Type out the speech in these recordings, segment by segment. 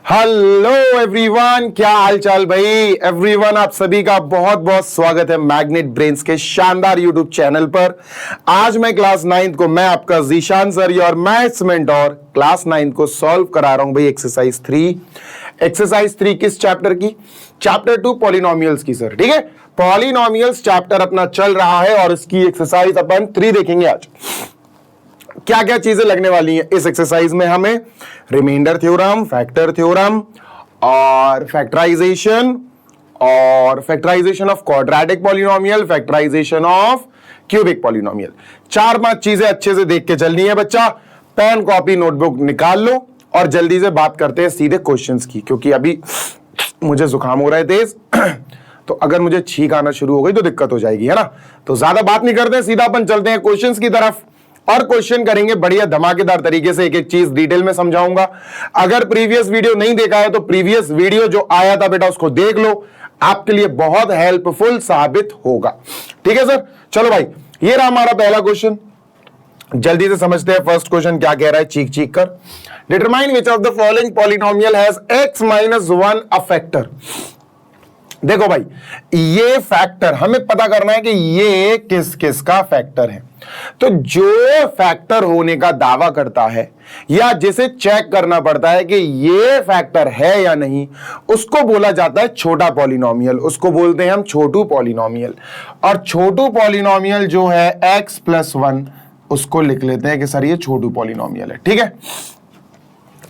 Hello everyone, क्या हाल चाल भाई। एवरीवन, आप सभी का बहुत बहुत स्वागत है मैग्नेट ब्रेन्स के शानदार यूट्यूब चैनल पर। आज मैं क्लास 9th को, मैं आपका जीशान सर और मैथ्स मेंटोर क्लास 9th को सॉल्व करा रहा हूं भाई। एक्सरसाइज 3 किस चैप्टर की? चैप्टर 2 पॉलिनोमियल्स की सर। ठीक है, पॉलिनोमियल्स चैप्टर अपना चल रहा है और इसकी एक्सरसाइज अपन 3 देखेंगे आज। क्या क्या चीजें लगने वाली हैं इस एक्सरसाइज में? हमें रिमाइंडर थ्योरम, फैक्टर थ्योरम और factorisation of quadratic polynomial, factorisation of cubic polynomial. 4-5 चीजें अच्छे से देख के चलनी है बच्चा। पेन कॉपी नोटबुक निकाल लो और जल्दी से बात करते हैं सीधे क्वेश्चंस की, क्योंकि अभी मुझे जुकाम हो रहा है तेज तो अगर मुझे छींक आना शुरू हो गई तो दिक्कत हो जाएगी, है ना। तो ज्यादा बात नहीं करते, सीधा अपन चलते हैं क्वेश्चंस की तरफ और क्वेश्चन करेंगे बढ़िया धमाकेदार तरीके से। एक एक चीज डिटेल में समझाऊंगा। अगर प्रीवियस वीडियो नहीं देखा है तो प्रीवियस वीडियो जो आया था बेटा उसको देख लो, आपके लिए बहुत हेल्पफुल साबित होगा। ठीक है सर, चलो भाई, ये रहा हमारा पहला क्वेश्चन। जल्दी से समझते हैं फर्स्ट क्वेश्चन क्या कह रहा है, चीख चीख कर। Determine which of the following polynomial has x-1 a factor. देखो भाई, ये फैक्टर हमें पता करना है कि ये किस किस का फैक्टर है। तो जो फैक्टर होने का दावा करता है या जिसे चेक करना पड़ता है कि ये फैक्टर है या नहीं, उसको बोला जाता है छोटा पॉलिनोमियल। उसको बोलते हैं हम छोटू पॉलिनोमियल। और छोटू पॉलिनोमियल जो है x+1, उसको लिख लेते हैं कि सर ये छोटू पॉलिनोमियल है। ठीक है,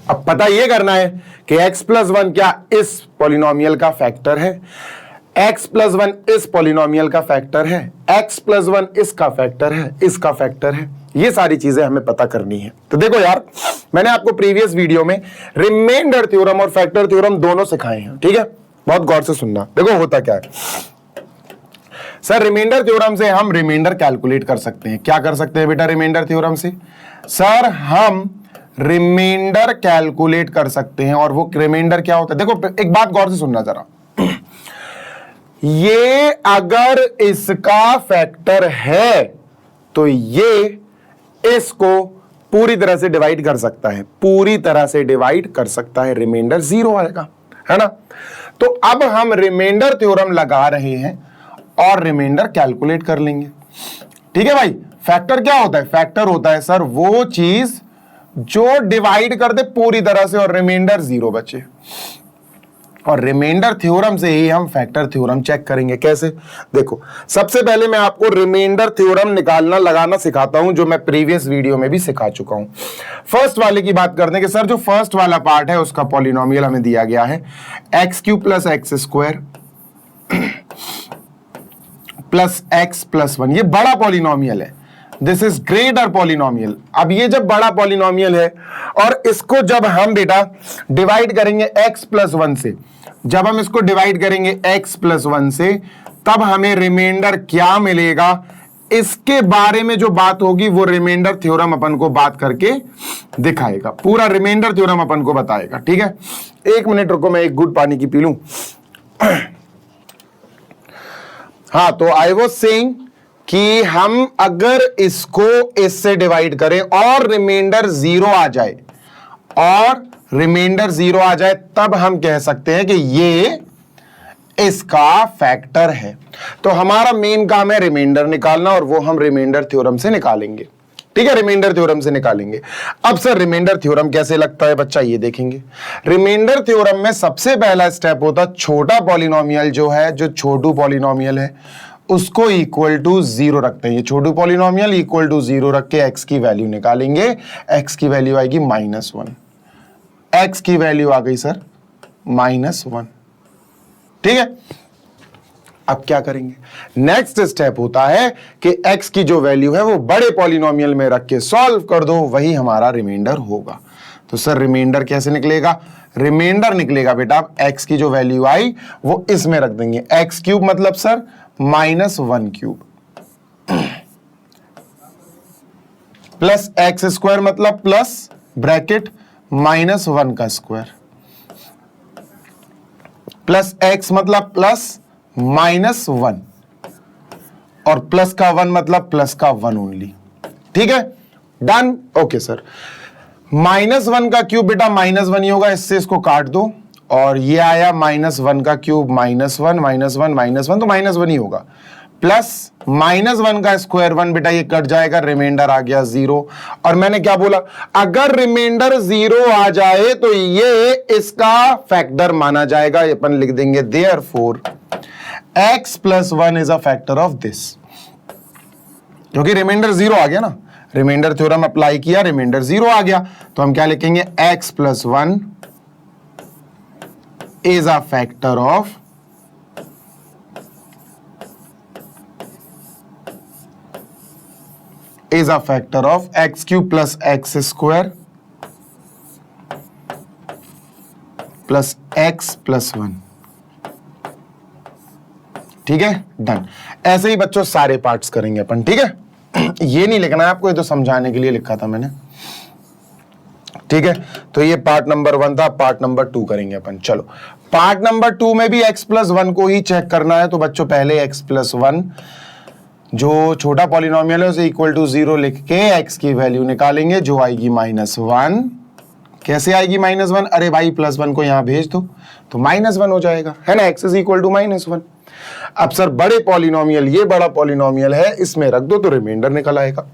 अब पता यह करना है कि x+1 क्या इस पॉलिनोमियल का फैक्टर है, x+1 इस पॉलिनोमियल का फैक्टर है, x+1 इसका फैक्टर है, इसका फैक्टर है। ये सारी चीजें हमें पता करनी है। तो देखो यार, मैंने आपको प्रीवियस वीडियो में रिमाइंडर थ्योरम और फैक्टर थ्योरम दोनों सिखाए हैं। ठीक है, बहुत गौर से सुनना। देखो होता क्या है सर, रिमाइंडर थ्योरम से हम रिमाइंडर कैलकुलेट कर सकते हैं। क्या कर सकते हैं बेटा रिमाइंडर थ्योरम से? सर हम रिमाइंडर कैलकुलेट कर सकते हैं। और वो रिमाइंडर क्या होता है? देखो एक बात गौर से सुनना जरा। ये अगर इसका फैक्टर है तो ये इसको पूरी तरह से डिवाइड कर सकता है, पूरी तरह से डिवाइड कर सकता है, रिमाइंडर 0 आएगा, है ना। तो अब हम रिमाइंडर थ्योरम लगा रहे हैं और रिमाइंडर कैलकुलेट कर लेंगे। ठीक है भाई, फैक्टर क्या होता है? फैक्टर होता है सर वो चीज जो डिवाइड कर दे पूरी तरह से और रिमाइंडर 0 बचे। और रिमाइंडर थ्योरम से ही हम फैक्टर थ्योरम चेक करेंगे। कैसे? देखो, सबसे पहले मैं आपको रिमाइंडर थ्योरम निकालना लगाना सिखाता हूं, जो मैं प्रीवियस वीडियो में भी सिखा चुका हूं। फर्स्ट वाले की बात करते हैं कि सर जो फर्स्ट वाला पार्ट है उसका पॉलिनोमियल हमें दिया गया है x³ + x² प्लस x+1। ये बड़ा पॉलिनोमियल है, दिस इज ग्रेटर पॉलिनोमियल। अब ये जब बड़ा पॉलिनोमियल है और इसको जब हम बेटा डिवाइड करेंगे x+1 से, जब हम इसको डिवाइड करेंगे x+1 से, तब हमें रिमाइंडर क्या मिलेगा, इसके बारे में जो बात होगी वो रिमाइंडर थ्योरम अपन को बात करके दिखाएगा। पूरा रिमाइंडर थ्योरम अपन को बताएगा। ठीक है, 1 मिनट रुको, मैं एक घूंट पानी की पी लूं। हाँ, तो आई वाज सेइंग कि हम अगर इसको इससे डिवाइड करें और रिमाइंडर 0 आ जाए, तब हम कह सकते हैं कि ये इसका फैक्टर है। तो हमारा मेन काम है रिमाइंडर निकालना और वो हम रिमाइंडर थ्योरम से निकालेंगे। ठीक है, रिमाइंडर थ्योरम से निकालेंगे। अब सर रिमाइंडर थ्योरम कैसे लगता है बच्चा, ये देखेंगे। रिमाइंडर थ्योरम में सबसे पहला स्टेप होता है छोटा पॉलिनोमियल जो है, जो छोटू पॉलिनोमियल है, उसको इक्वल टू 0 रखते हैं। ये छोटू पॉलिनोमियल इक्वल टू 0 रख के x की वैल्यू निकालेंगे। x की वैल्यू आएगी -1। x की वैल्यू आ गई सर -1। ठीक है, अब क्या करेंगे? नेक्स्ट स्टेप होता है कि x की जो वैल्यू है वो बड़े पॉलिनोमियल में रख के सॉल्व कर दो, वही हमारा रिमाइंडर होगा। तो सर रिमाइंडर कैसे निकलेगा? रिमाइंडर निकलेगा बेटा, x की जो वैल्यू आई वो इसमें रख देंगे। x³ मतलब सर -1³ प्लस x² मतलब प्लस ब्रैकेट -1 का स्क्वायर प्लस x मतलब प्लस -1 और प्लस का 1 मतलब प्लस का 1 ओनली। ठीक है, डन। ओके सर, -1 का क्यूब बेटा -1 ही होगा, इससे इसको काट दो, और ये आया -1 का क्यूब -1 -1 तो -1 ही होगा, प्लस -1 का स्क्वायर 1 बेटा ये कट जाएगा, रिमाइंडर आ गया 0। और मैंने क्या बोला, अगर रिमाइंडर 0 आ जाए तो ये इसका फैक्टर माना जाएगा, अपन लिख देंगे therefore x + 1 is a factor of this, क्योंकि रिमाइंडर 0 आ गया ना, रिमाइंडर थ्योरम अप्लाई किया, रिमाइंडर 0 आ गया, तो हम क्या लिखेंगे, x + 1 is a factor of x³ + x² + x + 1। ठीक है, डन। ऐसे ही बच्चों सारे पार्ट्स करेंगे अपन, ठीक है। ये नहीं लिखना है आपको, ये तो समझाने के लिए लिखा था मैंने, ठीक है। तो ये पार्ट नंबर 1 था, पार्ट नंबर 2 करेंगे अपन। चलो पार्ट नंबर 2 में भी x + 1 को ही चेक करना है, तो बच्चों पहले x + 1 जो छोटा पॉलिनोमियल है उसे इक्वल टू 0 लिख के x की वैल्यू निकालेंगे, जो आएगी -1। कैसे आएगी -1? अरे भाई +1 को यहां भेज दो तो -1 हो जाएगा, है ना, x = -1। अब सर बड़े पॉलिनोमियल, ये बड़ा पॉलिनोमियल है, इसमें रख दो तो रिमाइंडर निकल आएगा।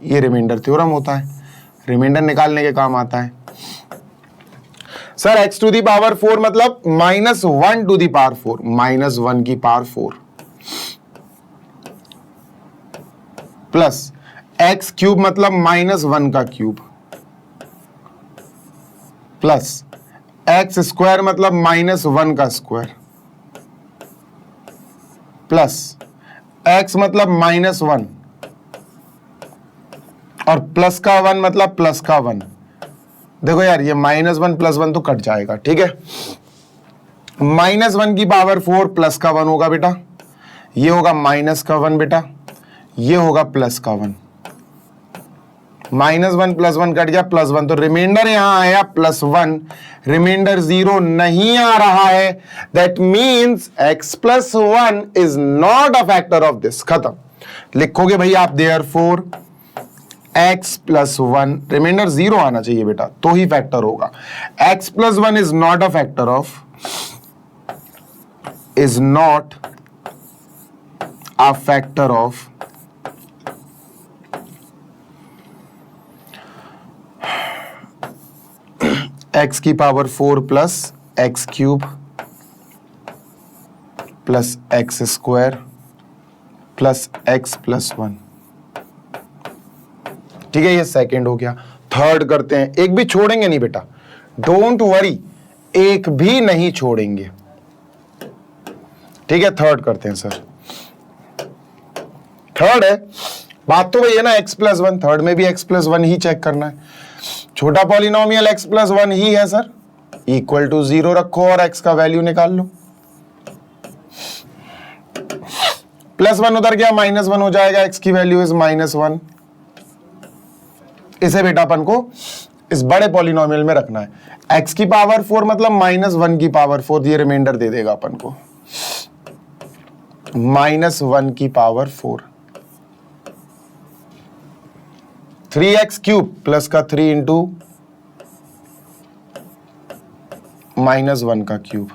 ये रिमाइंडर थ्योरम होता है, रिमाइंडर निकालने के काम आता है। सर x⁴ मतलब -1⁴, -1 की पावर 4 प्लस x³ मतलब -1 का क्यूब प्लस x² मतलब -1 का स्क्वायर प्लस x मतलब -1 और प्लस का 1 मतलब प्लस का 1। देखो यार ये -1 + 1 तो कट जाएगा, ठीक है। -1 की पावर 4 प्लस का 1 होगा बेटा, ये होगा माइनस का 1 बेटा, ये होगा प्लस का 1। -1 + 1 कट गया, +1, तो रिमाइंडर यहां आया +1, रिमाइंडर 0 नहीं आ रहा है, that means x + 1 is not a factor of this. खत्म। लिखोगे भैया आप देयरफॉर x + 1, रिमाइंडर 0 आना चाहिए बेटा तो ही फैक्टर होगा। x + 1 is not a factor of, is not a factor of x की power 4 plus x³ plus x² plus x + 1। ठीक है, ये सेकंड हो गया। थर्ड करते हैं, एक भी छोड़ेंगे नहीं बेटा, डोंट वरी, एक भी नहीं छोड़ेंगे, ठीक है। थर्ड करते हैं सर, थर्ड है, बात तो वही है ना, x + 1, थर्ड में भी x + 1 ही चेक करना है। छोटा पॉलिनोमियल x + 1 ही है सर, इक्वल टू 0 रखो और x का वैल्यू निकाल लो। +1 उधर गया, -1 हो जाएगा, x की वैल्यू इज -1। इसे बेटा अपन को इस बड़े पॉलिनोमियल में रखना है। x की पावर 4 मतलब -1 की पावर 4, ये रिमाइंडर दे देगा अपन को, -1 की पावर 4, 3x³ प्लस का 3 इंटू -1 का क्यूब,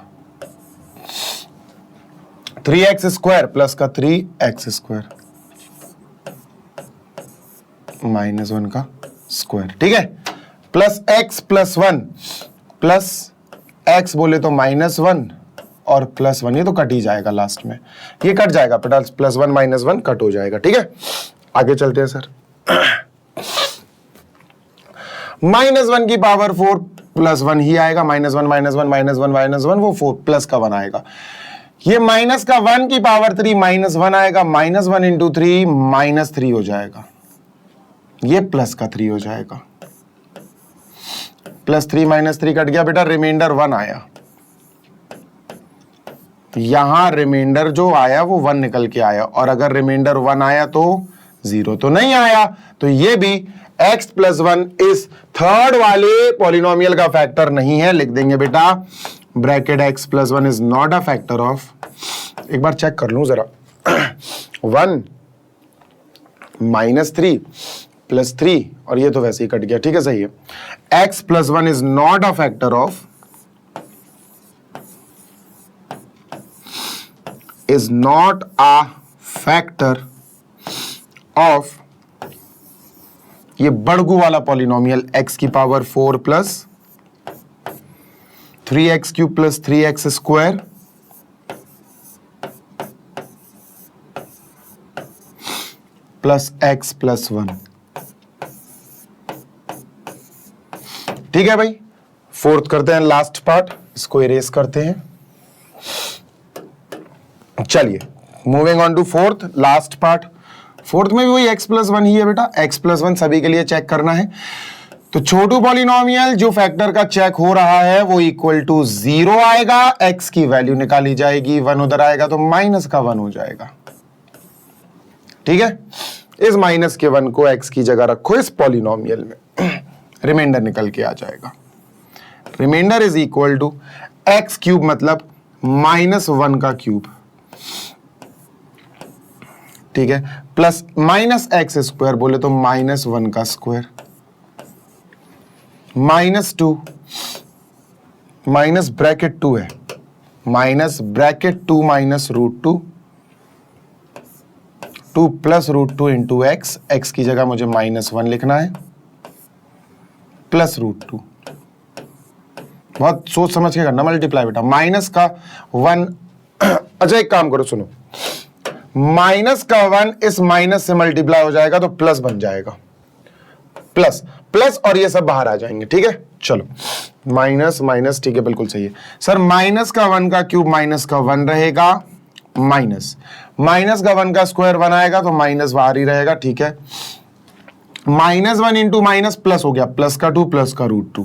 3x² प्लस का 3x² -1 का स्क्वायर, ठीक है। प्लस x + 1 प्लस x बोले तो -1 और +1, ये तो कट ही जाएगा लास्ट में, ये कट जाएगा बेटा, +1 -1 कट हो जाएगा, ठीक है। आगे चलते हैं सर। -1 की पावर 4 प्लस 1 ही आएगा, -1 वो 4 प्लस का 1 आएगा। ये माइनस का 1 की पावर 3 -1 आएगा, -1 इंटू 3 -3 हो जाएगा, ये प्लस का 3 हो जाएगा, +3 -3 कट गया बेटा, रिमाइंडर 1 आया। यहां रिमाइंडर जो आया वो 1 निकल के आया, और अगर रिमाइंडर 1 आया तो 0 तो नहीं आया, तो ये भी x + 1 इस थर्ड वाले पॉलिनोमियल का फैक्टर नहीं है। लिख देंगे बेटा bracket x + 1 is not a factor of, एक बार चेक कर लूं जरा, 1 -3 +3 और ये तो वैसे ही कट गया, ठीक है, सही है। x + 1 is not a factor of, is not a factor of ये बड़गू वाला पॉलिनोमियल x की पावर 4 + 3x³ + 3x² + x + 1, ठीक है भाई। फोर्थ करते हैं, लास्ट पार्ट, इसको इरेज करते हैं। चलिए moving on to fourth, last part. Fourth में भी वही x + 1 ही है बेटा, x + 1 सभी के लिए चेक करना है। तो छोटू पॉलिनोमियल जो फैक्टर का चेक हो रहा है वो = 0 आएगा, x की वैल्यू निकाली जाएगी, 1 उधर आएगा तो माइनस का 1 हो जाएगा, ठीक है। इस माइनस के 1 को x की जगह रखो इस पॉलिनोमियल में, रिमाइंडर निकल के आ जाएगा। Remainder is equal to x³ मतलब -1 का क्यूब, ठीक है, प्लस -x² बोले तो -1 का स्क्वायर, -2 माइनस ब्रैकेट 2 है, minus bracket 2 minus √2, 2 + √2 into x, x की जगह मुझे -1 लिखना है, प्लस √2। बहुत सोच समझ के करना, मल्टीप्लाई बेटा, माइनस का 1 अच्छा एक काम करो सुनो, माइनस का 1 इस माइनस से मल्टीप्लाई हो जाएगा तो प्लस बन जाएगा, प्लस प्लस और ये सब बाहर आ जाएंगे, ठीक है। चलो माइनस माइनस, ठीक है, बिल्कुल सही है सर। माइनस का 1 का क्यूब माइनस का 1 रहेगा, माइनस माइनस का 1 का स्क्वायर 1 आएगा तो माइनस बाहर ही रहेगा, ठीक है। -1 इंटू माइनस प्लस हो गया, प्लस का 2 प्लस का √2,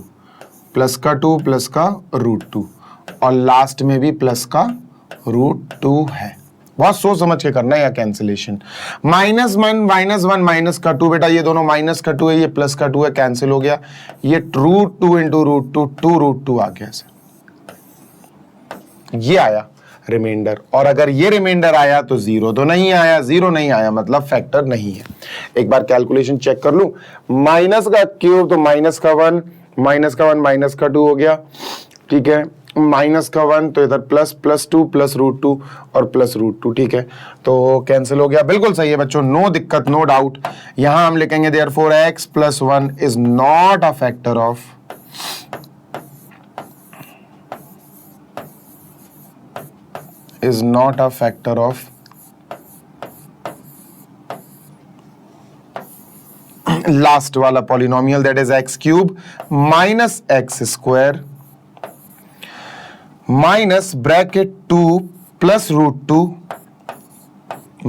प्लस का 2 प्लस का √2 और लास्ट में भी प्लस का √2 है। बहुत सोच समझ के करना है या कैंसिलेशन। -1 -1 माइनस का 2 बेटा, ये दोनों माइनस का 2 है, ये प्लस का 2 है, कैंसिल हो गया। ये √2 इंटू √2 2√2 आ गया सर, ये आया रिमाइंडर। और अगर ये रिमाइंडर आया तो 0 तो नहीं आया, 0 नहीं आया मतलब फैक्टर नहीं है। एक बार कैलकुलेशन चेक कर लूं, माइनस का क्यूब तो माइनस का 1, माइनस का 1 माइनस का 2 हो गया, ठीक है। माइनस का 1 तो इधर प्लस +2 प्लस √2 और प्लस √2, ठीक है, तो कैंसिल हो गया, बिल्कुल सही है बच्चों, नो दिक्कत, नो डाउट। यहां हम लिखेंगे therefore x + 1 is not a factor of, is not a factor of last वाला polynomial, that is x³ minus x² minus bracket 2 plus √2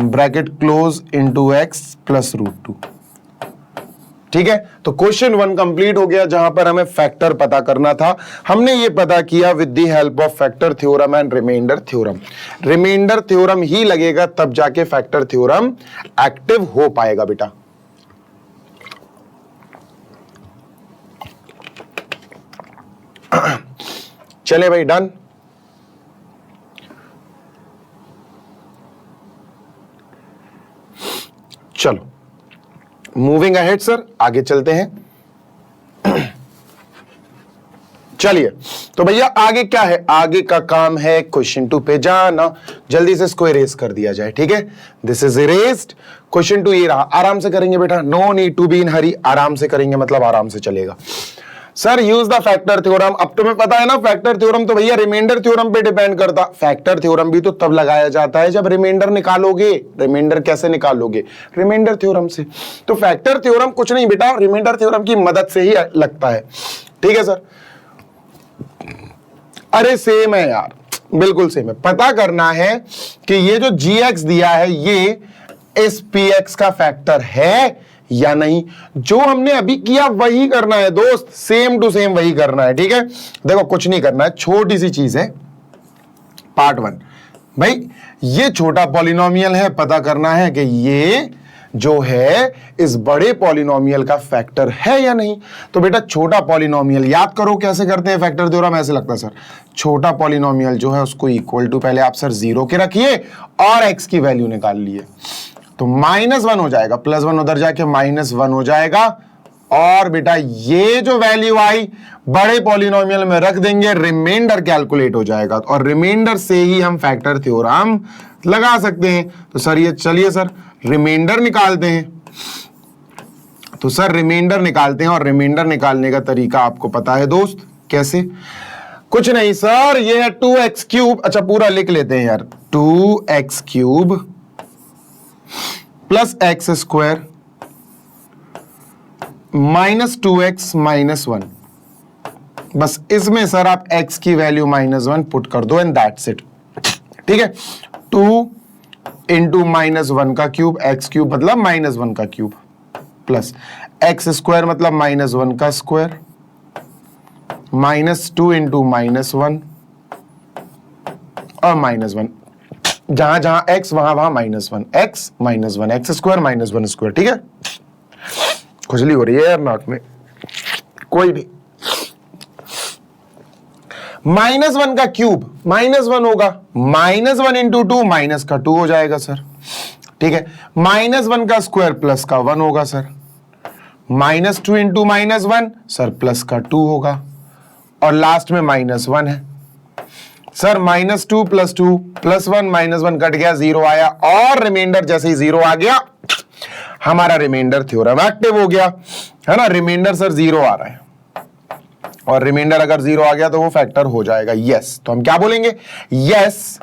bracket close into x plus √2, ठीक है। तो क्वेश्चन 1 कंप्लीट हो गया, जहां पर हमें फैक्टर पता करना था। हमने ये पता किया with the help of factor theorem and remainder theorem. Remainder theorem ही लगेगा तब जाके फैक्टर थ्योरम एक्टिव हो पाएगा बेटा। चले भाई, डन। चलो मूविंग अहेड सर, आगे चलते हैं। चलिए तो भैया आगे क्या है, आगे का काम है क्वेश्चन 2 पे जाना। जल्दी से इसको इरेज कर दिया जाए, ठीक है। This is erased. क्वेश्चन 2 ये रहा, आराम से करेंगे बेटा, no need to be in hurry, आराम से करेंगे मतलब आराम से चलेगा। Sir use the factor theorem. अब तुम्हें पता है ना फैक्टर थ्योरम तो भैया रिमाइंडर थ्योरम पे डिपेंड करता। फैक्टर थ्योरम भी तो तब लगाया जाता है जब रिमाइंडर निकालोगे। रिमाइंडर कैसे निकालोगे, रिमाइंडर थ्योरम से। तो फैक्टर थ्योरम कुछ नहीं बेटा, रिमाइंडर थ्योरम की मदद से ही लगता है, ठीक है सर। अरे सेम है यार, बिल्कुल सेम है। पता करना है कि ये जो gx दिया है ये इस px का फैक्टर है या नहीं। जो हमने अभी किया वही करना है दोस्त, सेम टू सेम वही करना है, ठीक है। देखो कुछ नहीं करना है, छोटी सी चीज है। पार्ट 1 भाई, ये छोटा पॉलिनोमियल है, पता करना है कि ये जो है इस बड़े पॉलिनोमियल का फैक्टर है या नहीं। तो बेटा छोटा पॉलिनोमियल याद करो कैसे करते हैं फैक्टर थ्योरम। ऐसे लगता है सर, छोटा पॉलिनोमियल जो है उसको इक्वल टू, पहले आप सर 0 के रखिए और x की वैल्यू निकाल लिए। तो -1 हो जाएगा, +1 उधर जाके -1 हो जाएगा। और बेटा ये जो वैल्यू आई बड़े पॉलिनोमियल में रख देंगे, रिमाइंडर कैलकुलेट हो जाएगा और रिमाइंडर से ही हम फैक्टर थ्योरम लगा सकते हैं। तो सर ये चलिए सर रिमाइंडर निकालते हैं। तो सर रिमाइंडर निकालते हैं और रिमाइंडर निकालने का तरीका आपको पता है दोस्त, कैसे? कुछ नहीं सर, ये है 2x³ अच्छा पूरा लिख लेते हैं यार, 2x³ plus x² minus 2x minus 1। बस इसमें सर आप x की वैल्यू -1 पुट कर दो एंड दैट्स इट। ठीक है, 2 इंटू -1 का क्यूब, x³ मतलब -1 का क्यूब, प्लस x² मतलब -1 का स्क्वायर, -2 इंटू -1 और -1, जहां जहां x वहां वहां -1, x -1 x² -1 स्क्वायर। ठीक है, खुजली हो रही है यार नाक में, कोई नहीं। -1 का क्यूब -1 होगा, -1 इंटू 2 माइनस का 2 हो जाएगा सर। ठीक है, -1 का स्क्वायर प्लस का 1 होगा सर, -2 इंटू -1 सर प्लस का 2 होगा और लास्ट में -1 है सर। -2 + 2 + 1 -1 कट गया, 0 आया और रिमाइंडर जैसे ही 0 आ गया हमारा रिमाइंडर थ्योरम एक्टिव हो गया, है ना। रिमाइंडर सर 0 आ रहा है और रिमाइंडर अगर 0 आ गया तो वो फैक्टर हो जाएगा, यस। तो हम क्या बोलेंगे, yes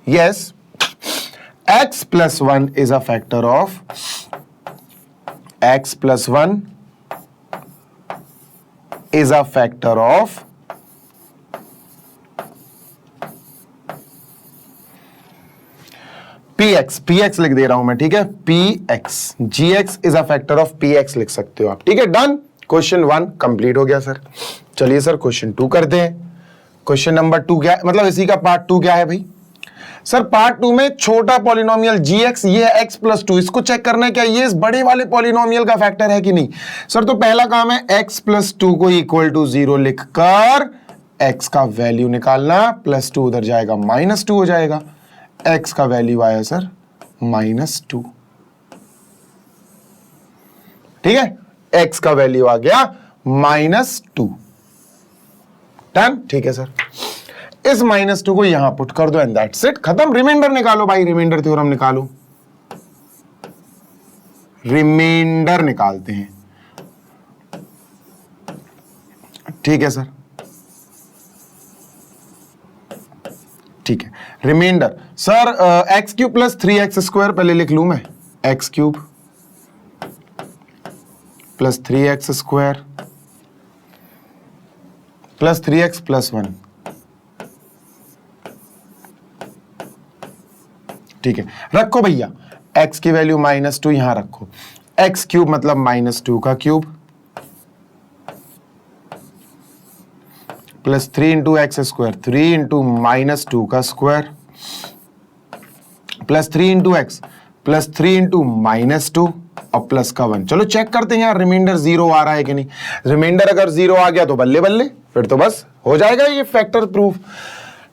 yes x + 1 is a factor of x + 1 is a factor of px लिख दे रहा हूं मैं, ठीक है, px, gx is a factor of px लिख सकते हो आप। ठीक है, डन। क्वेश्चन 1 कंप्लीट हो गया सर। चलिए सर क्वेश्चन 2 करते हैं। क्वेश्चन नंबर 2 क्या है, मतलब इसी का पार्ट 2 क्या है भाई? सर पार्ट 2 में छोटा पॉलिनोमियल gx, ये है x + 2, इसको चेक करना है क्या ये इस बड़े वाले पॉलिनोमियल का फैक्टर है कि नहीं। सर तो पहला काम है x + 2 को = 0 लिखकर x का वैल्यू निकालना, +2 उधर जाएगा -2 हो जाएगा, x का वैल्यू आया सर -2। ठीक है, x का वैल्यू आ गया -2, डन। ठीक है सर, इस -2 को यहां पुट कर दो एंड दैट्स इट, खत्म। रिमाइंडर निकालो भाई, रिमाइंडर थ्योरम निकालो। रिमाइंडर निकालते हैं, ठीक है सर, ठीक है। रिमाइंडर सर x³ + 3x² पहले लिख लूं मैं, x³ + 3x² + 3x + 1। ठीक है, रखो भैया x की वैल्यू -2 यहां रखो, x³ मतलब -2 का cube plus 3 into x², 3 into -2 का square plus 3 into x plus 3 into -2 और प्लस का 1। चलो चेक करते हैं यार रिमाइंडर 0 आ रहा है कि नहीं। रिमाइंडर अगर 0 आ गया तो बल्ले बल्ले, फिर तो बस हो जाएगा ये फैक्टर प्रूफ।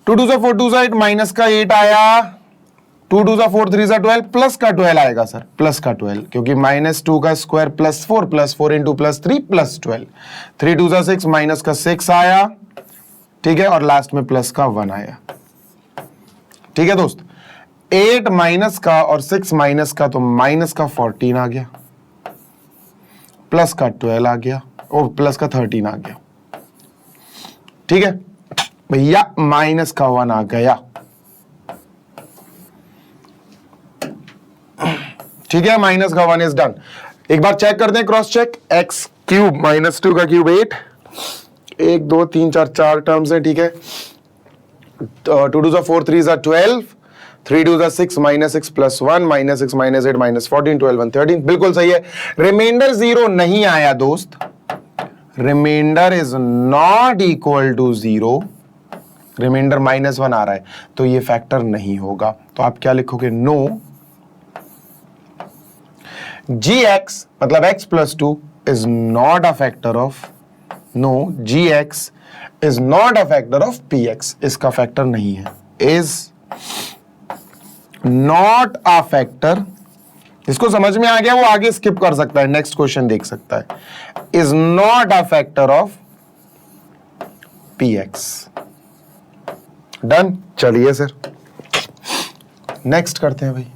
2 2 4 2 8 माइनस का 8 आया, 2 2 4 3 12 प्लस का 12 आएगा सर, प्लस का 12, क्योंकि -2 का स्क्वायर +4 + 4 इंटू +3 + 12, 3 2 6 माइनस का 6 आया, ठीक है, और लास्ट में प्लस का 1 आया। ठीक है दोस्त, 8 माइनस का और 6 माइनस का तो माइनस का 14 आ गया, प्लस का 12 आ गया और प्लस का 13 आ गया। ठीक है भैया, माइनस का 1 आ गया। ठीक है, माइनस का 1 इज डन। एक बार चेक करते हैं, क्रॉस चेक। x³ -2 का क्यूब 8, 1 2 3 4 4 टर्म्स है। ठीक है, 2 2 4 3 12, 3 2 6 -6 + 1 -6 -8 -14 12 1 13, बिल्कुल सही है। रिमाइंडर 0 नहीं आया दोस्त, remainder is not equal to 0, remainder -1 आ रहा है तो ये फैक्टर नहीं होगा। तो आप क्या लिखोगे, नो gx मतलब x + 2 is not a factor of, no gx is not a factor of px, इसका फैक्टर नहीं है, is नॉट अ फैक्टर, इसको समझ में आ गया वो आगे स्किप कर सकता है, नेक्स्ट क्वेश्चन देख सकता है, is not a factor of px। Done. चलिए सर नेक्स्ट करते हैं भाई।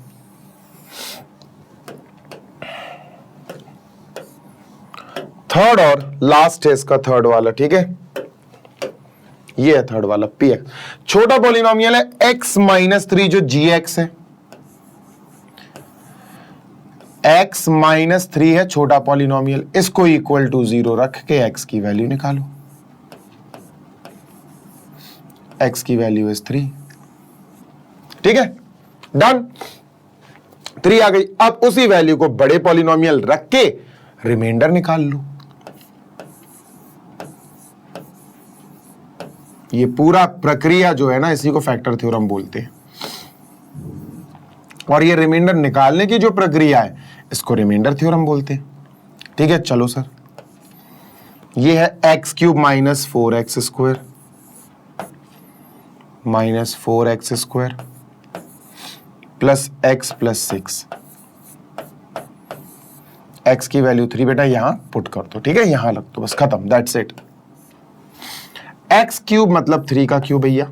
थर्ड और लास्ट है इसका, थर्ड वाला, ठीक है, ये है थर्ड वाला px। छोटा पॉलिनोमियल है x माइनस 3 जो gx है, x माइनस 3 है छोटा पॉलिनोमियल, इसको इक्वल टू 0 रख के x की वैल्यू निकालो। x की वैल्यू इज 3, ठीक है, डन। 3 आ गई। अब उसी वैल्यू को बड़े पॉलिनोमियल रख के रिमाइंडर निकाल लो। ये पूरा प्रक्रिया जो है ना, इसी को फैक्टर थ्योरम बोलते हैं। और ये रिमाइंडर निकालने की जो प्रक्रिया है, इसको रिमाइंडर थ्योरम बोलते हैं, ठीक है। चलो सर, ये है X cube minus 4x square minus 4x square plus x plus 6। x की वैल्यू 3 बेटा यहां पुट कर दो, ठीक है, यहां रख दो, बस खत्म, दैट्स इट। x क्यूब मतलब 3 का क्यूब भैया,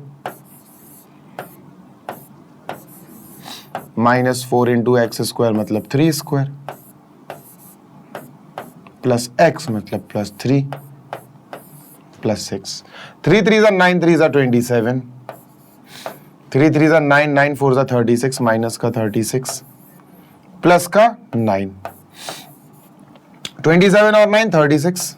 माइनस 4 इंटू एक्स स्क्वायर मतलब 3 स्क्वायर, प्लस x मतलब प्लस 3 प्लस 6। 3 3 9, 3 27, 3 3 9, 9 4 36, माइनस का 36 प्लस का 9, 27 और 9 36,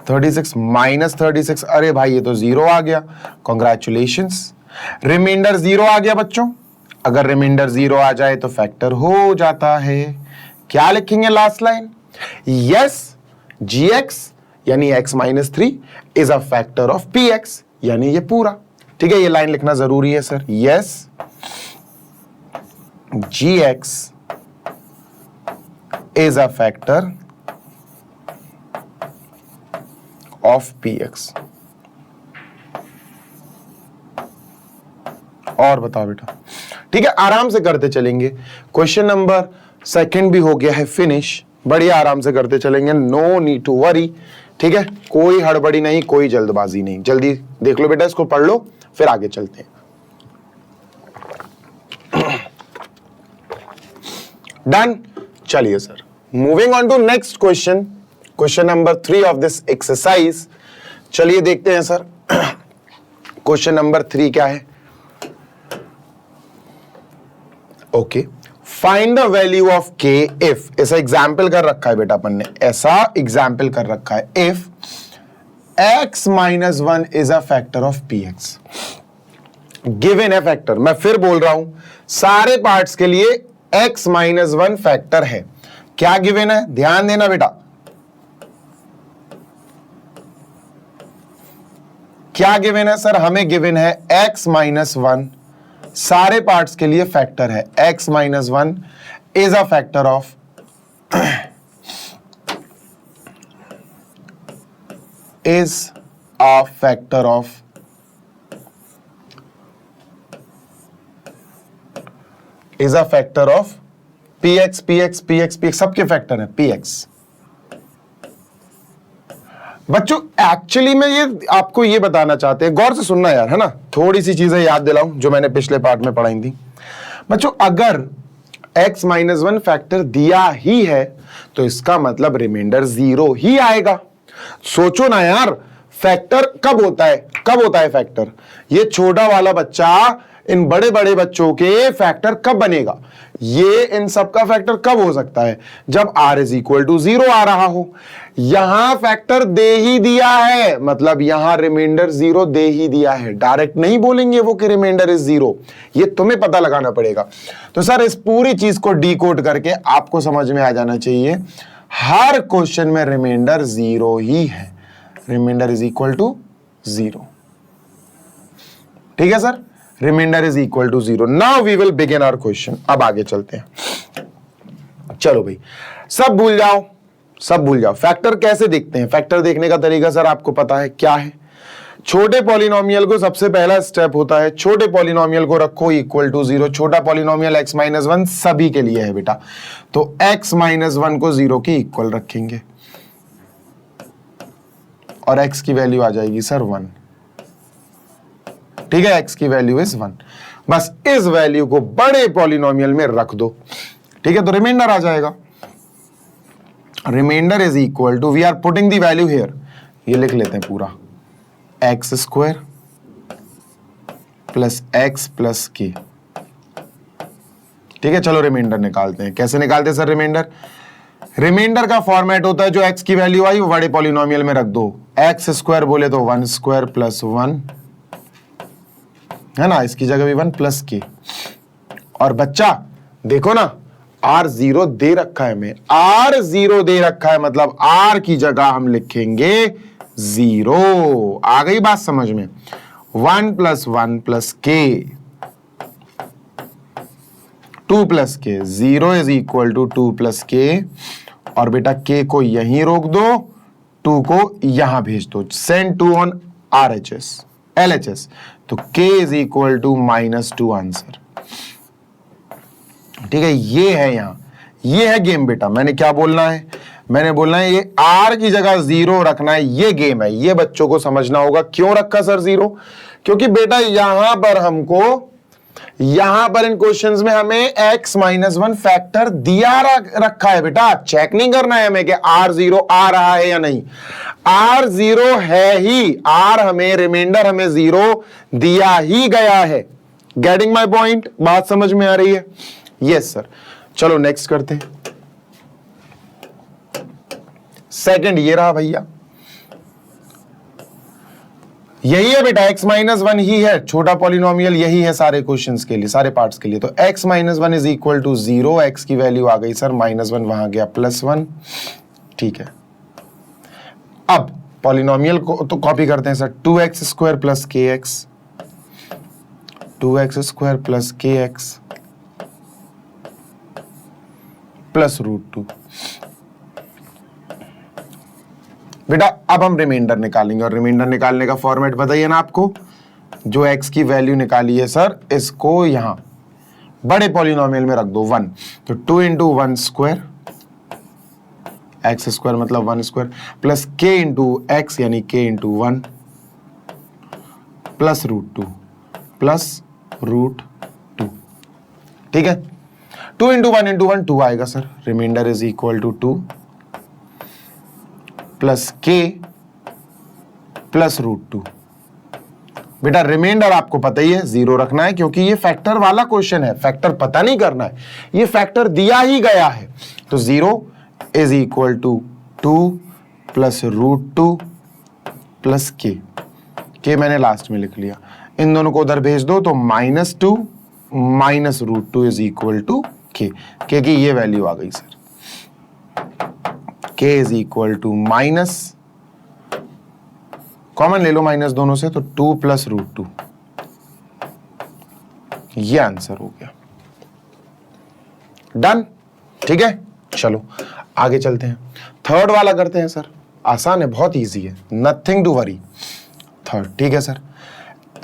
36 माइनस 36, अरे भाई ये तो 0 आ गया, कॉन्ग्रेचुलेशंस, रिमाइंडर 0 आ गया बच्चों। अगर रिमाइंडर 0 आ जाए तो फैक्टर हो जाता है। क्या लिखेंगे लास्ट लाइन? यस gx यानी x minus 3 is a factor of px, यानी ये पूरा, ठीक है, ये लाइन लिखना जरूरी है sir. Yes gx is a factor of px। और बताओ बेटा, ठीक है, आराम से करते चलेंगे। क्वेश्चन नंबर सेकंड भी हो गया है फिनिश, बढ़िया आराम से करते चलेंगे, नो नीड टू वरी, ठीक है, कोई हड़बड़ी नहीं, कोई जल्दबाजी नहीं। जल्दी देख लो बेटा, इसको पढ़ लो, फिर आगे चलते हैं। डन। चलिए sir, moving on to next question, question number 3 of this exercise. चलिए देखते हैं सर, क्वेश्चन नंबर 3 क्या है। Okay, find the value of k if, ऐसा एग्जाम्पल कर रखा है बेटा अपन ने, ऐसा एग्जाम्पल कर रखा है, if x minus 1 is a factor of px। Given है फैक्टर, मैं फिर बोल रहा हूं, सारे पार्ट्स के लिए x माइनस 1 फैक्टर है। क्या गिवन है, ध्यान देना बेटा, क्या गिवन है सर? हमें गिवन है x माइनस 1 सारे पार्ट्स के लिए फैक्टर है, x minus 1 is a factor of is a factor of is a factor of px px px px, सबके फैक्टर है px। बच्चों एक्चुअली में ये आपको ये बताना चाहते हैं, गौर से सुनना यार, है ना, थोड़ी सी चीजें याद दिलाऊं जो मैंने पिछले पार्ट में पढ़ाई थी। बच्चों अगर x माइनस 1 फैक्टर दिया ही है तो इसका मतलब रिमाइंडर 0 ही आएगा। सोचो ना यार, फैक्टर कब होता है, कब होता है फैक्टर? ये छोटा वाला बच्चा इन बड़े बड़े बच्चों के फैक्टर कब बनेगा? ये इन सब का फैक्टर कब हो सकता है? जब r इज इक्वल टू 0 आ रहा हो। यहां फैक्टर दे ही दिया है, मतलब यहां रिमाइंडर 0 दे ही दिया है, डायरेक्ट नहीं बोलेंगे वो कि रिमाइंडर इज 0, ये तुम्हें पता लगाना पड़ेगा। तो सर इस पूरी चीज को डीकोड करके आपको समझ में आ जाना चाहिए, हर क्वेश्चन में रिमाइंडर 0 ही है, रिमाइंडर इज इक्वल टू 0, ठीक है sir, remainder is equal to 0। Now we will begin our question. अब आगे चलते हैं। चलो भाई, सब भूल जाओ, सब भूल जाओ। फैक्टर कैसे देखते हैं? फैक्टर देखने का तरीका सर आपको पता है क्या है? छोटे पॉलिनोमियल को सबसे पहला स्टेप होता है, छोटे पॉलिनोमियल को रखो इक्वल टू 0। छोटा पॉलिनोमियल x माइनस 1 सभी के लिए है बेटा, तो x माइनस 1 को 0 के इक्वल रखेंगे और x की वैल्यू आ जाएगी सर 1। ठीक है, x की वैल्यू इज 1। बस इस वैल्यू को बड़े पॉलिनोमियल में रख दो। ठीक है, तो रिमाइंडर आ जाएगा, remainder is equal to, we are putting the value here, ये लिख लेते हैं पूरा, X square plus X plus K. ठीक है, चलो रिमाइंडर निकालते हैं। कैसे निकालते हैं सर रिमाइंडर? रिमाइंडर का फॉर्मेट होता है जो एक्स की वैल्यू आई वो बड़े पॉलिनोमियल में रख दो। एक्स स्क्वायर बोले तो 1 स्क्वायर प्लस 1 है ना, इसकी जगह भी 1 प्लस के। और बच्चा देखो ना, R0 दे रखा है, हमें R0 दे रखा है, मतलब R की जगह हम लिखेंगे 0। आ गई बात समझ में? 1 प्लस 1 प्लस के 2 प्लस के, 0 इज इक्वल टू 2 प्लस के। और बेटा के को यहीं रोक दो, 2 को यहां भेज दो, सेंड 2 ऑन RHS LHS, तो k is equal to -2 answer. ठीक है, ये है यहां, ये है गेम बेटा। मैंने क्या बोलना है? मैंने बोलना है ये r की जगह 0 रखना है, ये गेम है। ये बच्चों को समझना होगा क्यों रखा सर 0, क्योंकि बेटा यहां पर हमको, यहां पर इन क्वेश्चंस में हमें x माइनस 1 फैक्टर दिया रखा है बेटा। चेक नहीं करना है हमें कि R0 आ रहा है या नहीं, R0 है ही, R हमें, रिमाइंडर हमें 0 दिया ही गया है। Getting my point? बात समझ में आ रही है? Yes sir. चलो नेक्स्ट करते हैं। सेकंड ये रहा भैया, यही है बेटा, x माइनस 1 ही है छोटा पॉलिनोमियल, यही है सारे क्वेश्चंस के लिए, सारे पार्ट्स के लिए। तो x minus 1 is equal to 0, x की वैल्यू आ गई सर -1, वहां गया +1। ठीक है, अब पॉलिनोमियल को तो कॉपी करते हैं sir. 2x square plus kx, 2x square plus kx plus √2। बेटा अब हम रिमाइंडर निकालेंगे, और रिमाइंडर निकालने का फॉर्मेट बताइए ना आपको। जो x की वैल्यू निकाली है सर, इसको यहां बड़े पॉलिनोमियल में रख दो 1, तो 2 इंटू 1 स्क्वायर, एक्स स्क्वायर मतलब 1 square, plus k into x यानी k इंटू 1 प्लस √2 प्लस √2। ठीक है, 2 इंटू 1 इंटू 1 2 आएगा sir. Remainder is equal to 2 plus K plus √2। बेटा रिमाइंडर आपको पता ही है 0 रखना है, क्योंकि ये फैक्टर वाला क्वेश्चन है, फैक्टर पता नहीं करना है, ये फैक्टर दिया ही गया है। तो 0 is equal to 2 plus √2 plus K मैंने लास्ट में लिख लिया। इन दोनों को उधर भेज दो, तो -2 माइनस √2 इज इक्वल टू के की ये वैल्यू आ गई sir. k is equal to minus, common ले लो माइनस दोनों से, तो 2 प्लस √2, ये आंसर हो गया। डन। ठीक है, चलो आगे चलते हैं। थर्ड वाला करते हैं सर, आसान है, बहुत इजी है, नथिंग टू वरी। थर्ड, ठीक है सर।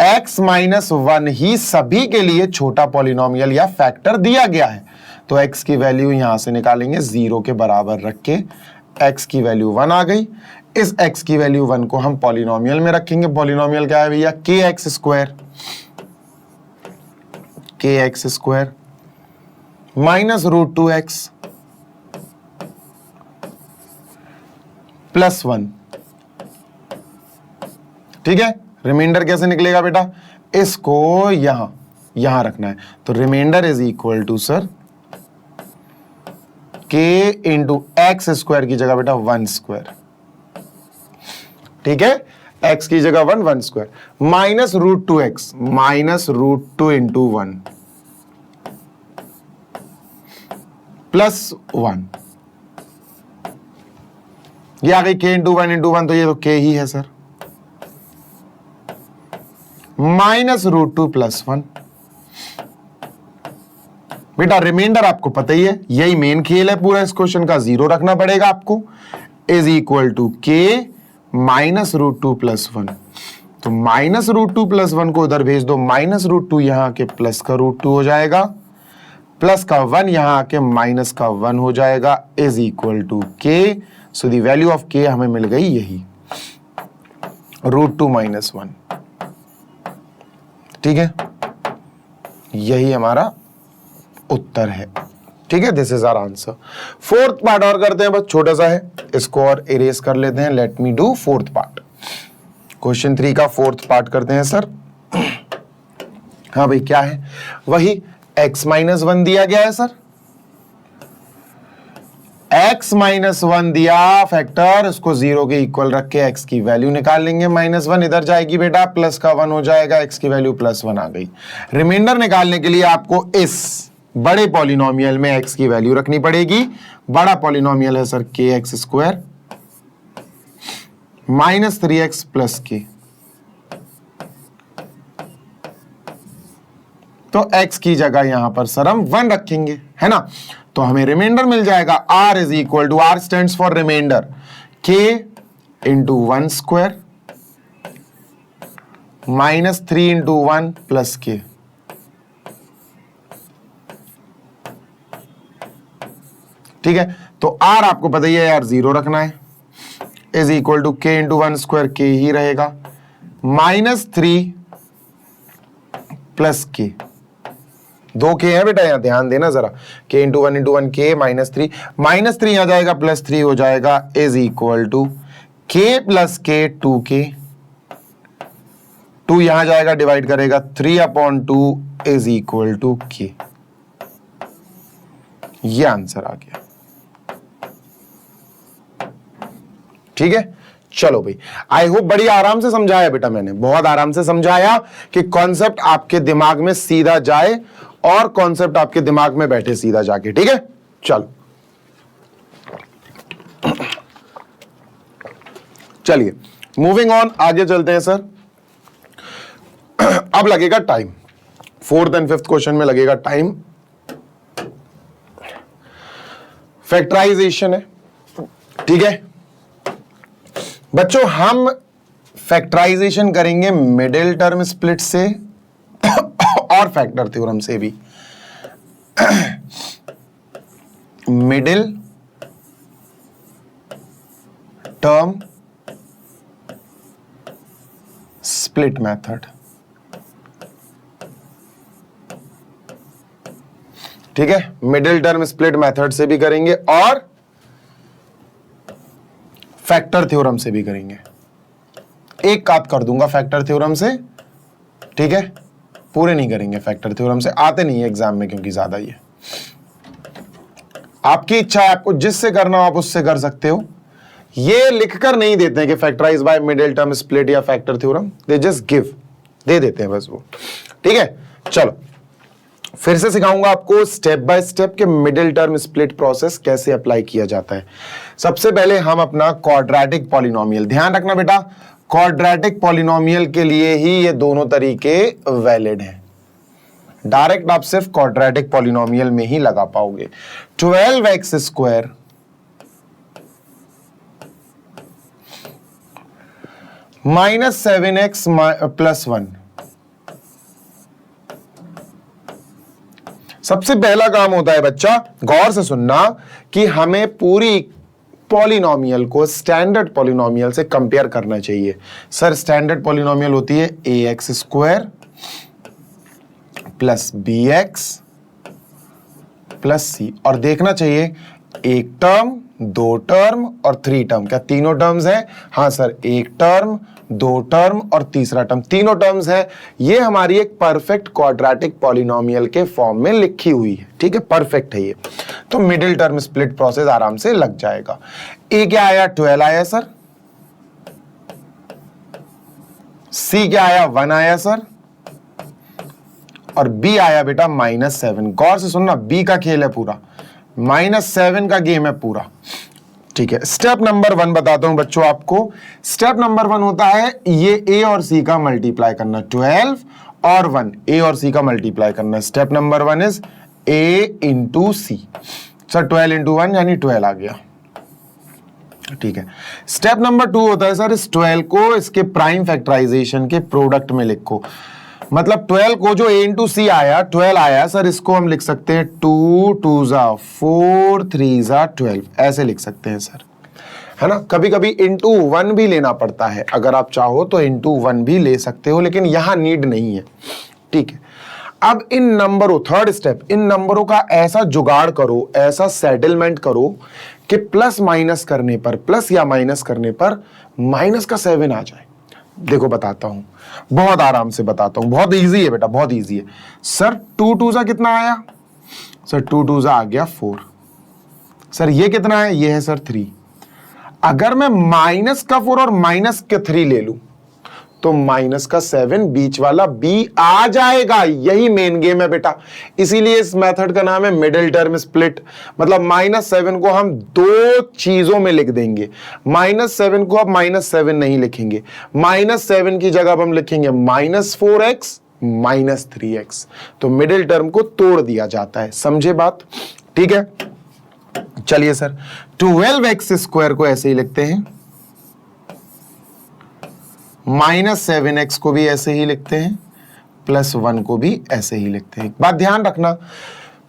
x माइनस 1 ही सभी के लिए छोटा पॉलिनोमियल या फैक्टर दिया गया है, तो x की वैल्यू यहां से निकालेंगे 0 के बराबर रख के। x की वैल्यू 1 आ गई, इस x की वैल्यू 1 को हम पॉलिनोमियल में रखेंगे। पॉलिनोमियल क्या है भैया? kx square, kx square minus √2x plus 1। ठीक है, रिमाइंडर कैसे निकलेगा बेटा? इसको यहां रखना है, तो remainder is equal to sir k into X square की जगह बेटा 1 स्क्वायर। ठीक है, x की जगह 1 square minus √2x, minus √2 into 1 plus 1। ये आ गई k इंटू 1 इंटू 1, तो ये तो k ही है सर, माइनस √2 प्लस 1। बेटा रिमाइंडर आपको पता ही है, यही मेन खेल है पूरा इस क्वेश्चन का, 0 रखना पड़ेगा आपको। Is equal to k minus √2 plus 1। तो -√2 + 1 को उधर भेज दो, -√2 यहां आके प्लस का √2 हो जाएगा, प्लस का 1 यहां आके माइनस का 1 हो जाएगा, is equal to k। So the value of k हमें मिल गई यही, √2 - 1। ठीक है, यही हमारा उत्तर है। ठीक है, this is our answer. Fourth part और करते हैं, बस छोटा सा है, इसको और इरेज कर लेते हैं। Let me do fourth part. Question 3 का फोर्थ पार्ट करते हैं सर। हाँ भाई, क्या है? वही x - 1 दिया गया है सर, x - 1 दिया फैक्टर, उसको 0 के इक्वल रख के x की वैल्यू निकाल लेंगे। -1 इधर जाएगी बेटा, प्लस का 1 हो जाएगा, x की वैल्यू +1 आ गई। रिमाइंडर निकालने के लिए आपको इस बड़े पॉलिनोमियल में x की वैल्यू रखनी पड़ेगी। बड़ा पॉलिनोमियल है सर kx² -3x + k। तो x की जगह यहां पर सर हम 1 रखेंगे, है ना? तो हमें रिमाइंडर मिल जाएगा, r is equal to, r stands for remainder, k × 1² -3 × 1 + k। ठीक है, तो r आपको पता ही है यार, 0 रखना है, is equal to k × 1² k ही रहेगा, -3 + k। 2 k है बेटा, यहां ध्यान देना जरा, k × 1 × 1 k -3 आ जाएगा, +3 हो जाएगा, is equal to k + k 2k। 2 यहां जाएगा, डिवाइड करेगा, 3/2 इज इक्वल टू k। ये आंसर आ गया। ठीक है, चलो भाई, आई होप बड़ी आराम से समझाया बेटा, मैंने बहुत आराम से समझाया कि कॉन्सेप्ट आपके दिमाग में सीधा जाए और कॉन्सेप्ट आपके दिमाग में बैठे सीधा जाके। ठीक है, चलो चलिए मूविंग ऑन, आगे चलते हैं सर। अब लगेगा टाइम, 4th और 5th क्वेश्चन में लगेगा टाइम। फैक्टराइजेशन है, ठीक है बच्चों, हम फैक्टराइजेशन करेंगे मिडिल टर्म स्प्लिट से और फैक्टर थ्योरम से भी। मिडिल टर्म स्प्लिट मेथड, ठीक है, मिडिल टर्म स्प्लिट मेथड से भी करेंगे और फैक्टर थ्योरम से भी करेंगे। एक काट कर दूंगा फैक्टर थ्योरम से, ठीक है, पूरे नहीं करेंगे फैक्टर थ्योरम से, आते नहीं है एग्जाम में क्योंकि ज्यादा ही है। आपकी इच्छा है, आपको जिससे करना हो आप उससे कर सकते हो। ये लिखकर नहीं देते हैं कि factorize by middle term split या factor theorem, they just give, दे देते हैं बस वो। ठीक है, चलो फिर से सिखाऊंगा आपको स्टेप बाय स्टेप के मिडिल टर्म स्प्लिट प्रोसेस कैसे अप्लाई किया जाता है। सबसे पहले हम अपना क्वाड्रेटिक पॉलिनोमियल, ध्यान रखना बेटा, क्वाड्रेटिक पॉलिनोमियल के लिए ही ये दोनों तरीके वैलिड हैं। डायरेक्ट आप सिर्फ क्वाड्रेटिक पॉलिनोमियल में ही लगा पाओगे। 12x² -7x + 1। सबसे पहला काम होता है बच्चा, गौर से सुनना, कि हमें पूरी पॉलिनोमियल को स्टैंडर्ड पॉलिनोमियल से कंपेयर करना चाहिए। सर स्टैंडर्ड पॉलिनोमियल होती है ax² + bx + c, और देखना चाहिए एक टर्म, 2 टर्म और 3 टर्म, क्या तीनों टर्म्स हैं? हाँ सर, एक टर्म, 2 टर्म और तीसरा टर्म, तीनों टर्म्स है। ये हमारी एक परफेक्ट क्वाड्रेटिक पॉलिनोमियल के फॉर्म में लिखी हुई है। ठीक है, परफेक्ट है ये। तो मिडिल टर्म स्प्लिट प्रोसेस आराम से लग जाएगा। ए क्या आया? 12 आया सर। सी क्या आया? 1 आया सर। और बी आया बेटा -7। गौर से सुनना, बी का खेल है पूरा, -7 का गेम है पूरा। ठीक है, स्टेप नंबर 1 बताता हूं बच्चों आपको। स्टेप नंबर 1 होता है ये ए और सी का मल्टीप्लाई करना, 12 और 1, ए और सी का मल्टीप्लाई करना। Step number 1 is A into C. Sir 12 into 1 यानी 12 आ गया। ठीक है। स्टेप नंबर 2 होता है सर इस 12 को इसके प्राइम फैक्टराइजेशन के प्रोडक्ट में लिखो। मतलब 12 को जो a इंटू सी आया 12 आया सर, इसको हम लिख सकते हैं 2 2 जा 4 3 जा 12, ऐसे लिख सकते हैं सर, है ना। कभी कभी इंटू 1 भी लेना पड़ता है, अगर आप चाहो तो इंटू 1 भी ले सकते हो, लेकिन यहां नीड नहीं है, ठीक है। अब इन नंबरों, थर्ड स्टेप, इन नंबरों का ऐसा जुगाड़ करो, ऐसा सेटलमेंट करो कि प्लस माइनस करने पर, प्लस या माइनस करने पर माइनस का 7 आ जाए। देखो बताता हूं, बहुत आराम से बताता हूं, बहुत इजी है बेटा, बहुत इजी है। सर 2 2 जा कितना आया सर, 2 2 जा आ गया 4। सर ये कितना है, ये है सर 3। अगर मैं माइनस का 4 और माइनस के 3 ले लूं तो माइनस का 7 बीच वाला b आ जाएगा। यही मेन गेम है बेटा, इसीलिए इस मेथड का नाम है मिडिल टर्म स्प्लिट। मतलब -7 को हम दो चीजों में लिख देंगे। -7 को अब -7 नहीं लिखेंगे, -7 की जगह अब हम लिखेंगे -4x -3x। तो मिडिल टर्म को तोड़ दिया जाता है, समझे बात, ठीक है। चलिए सर 12x स्क्वायर को ऐसे ही लिखते हैं, -7x को भी ऐसे ही लिखते हैं, +1 को भी ऐसे ही लिखते हैं। एक बात ध्यान रखना,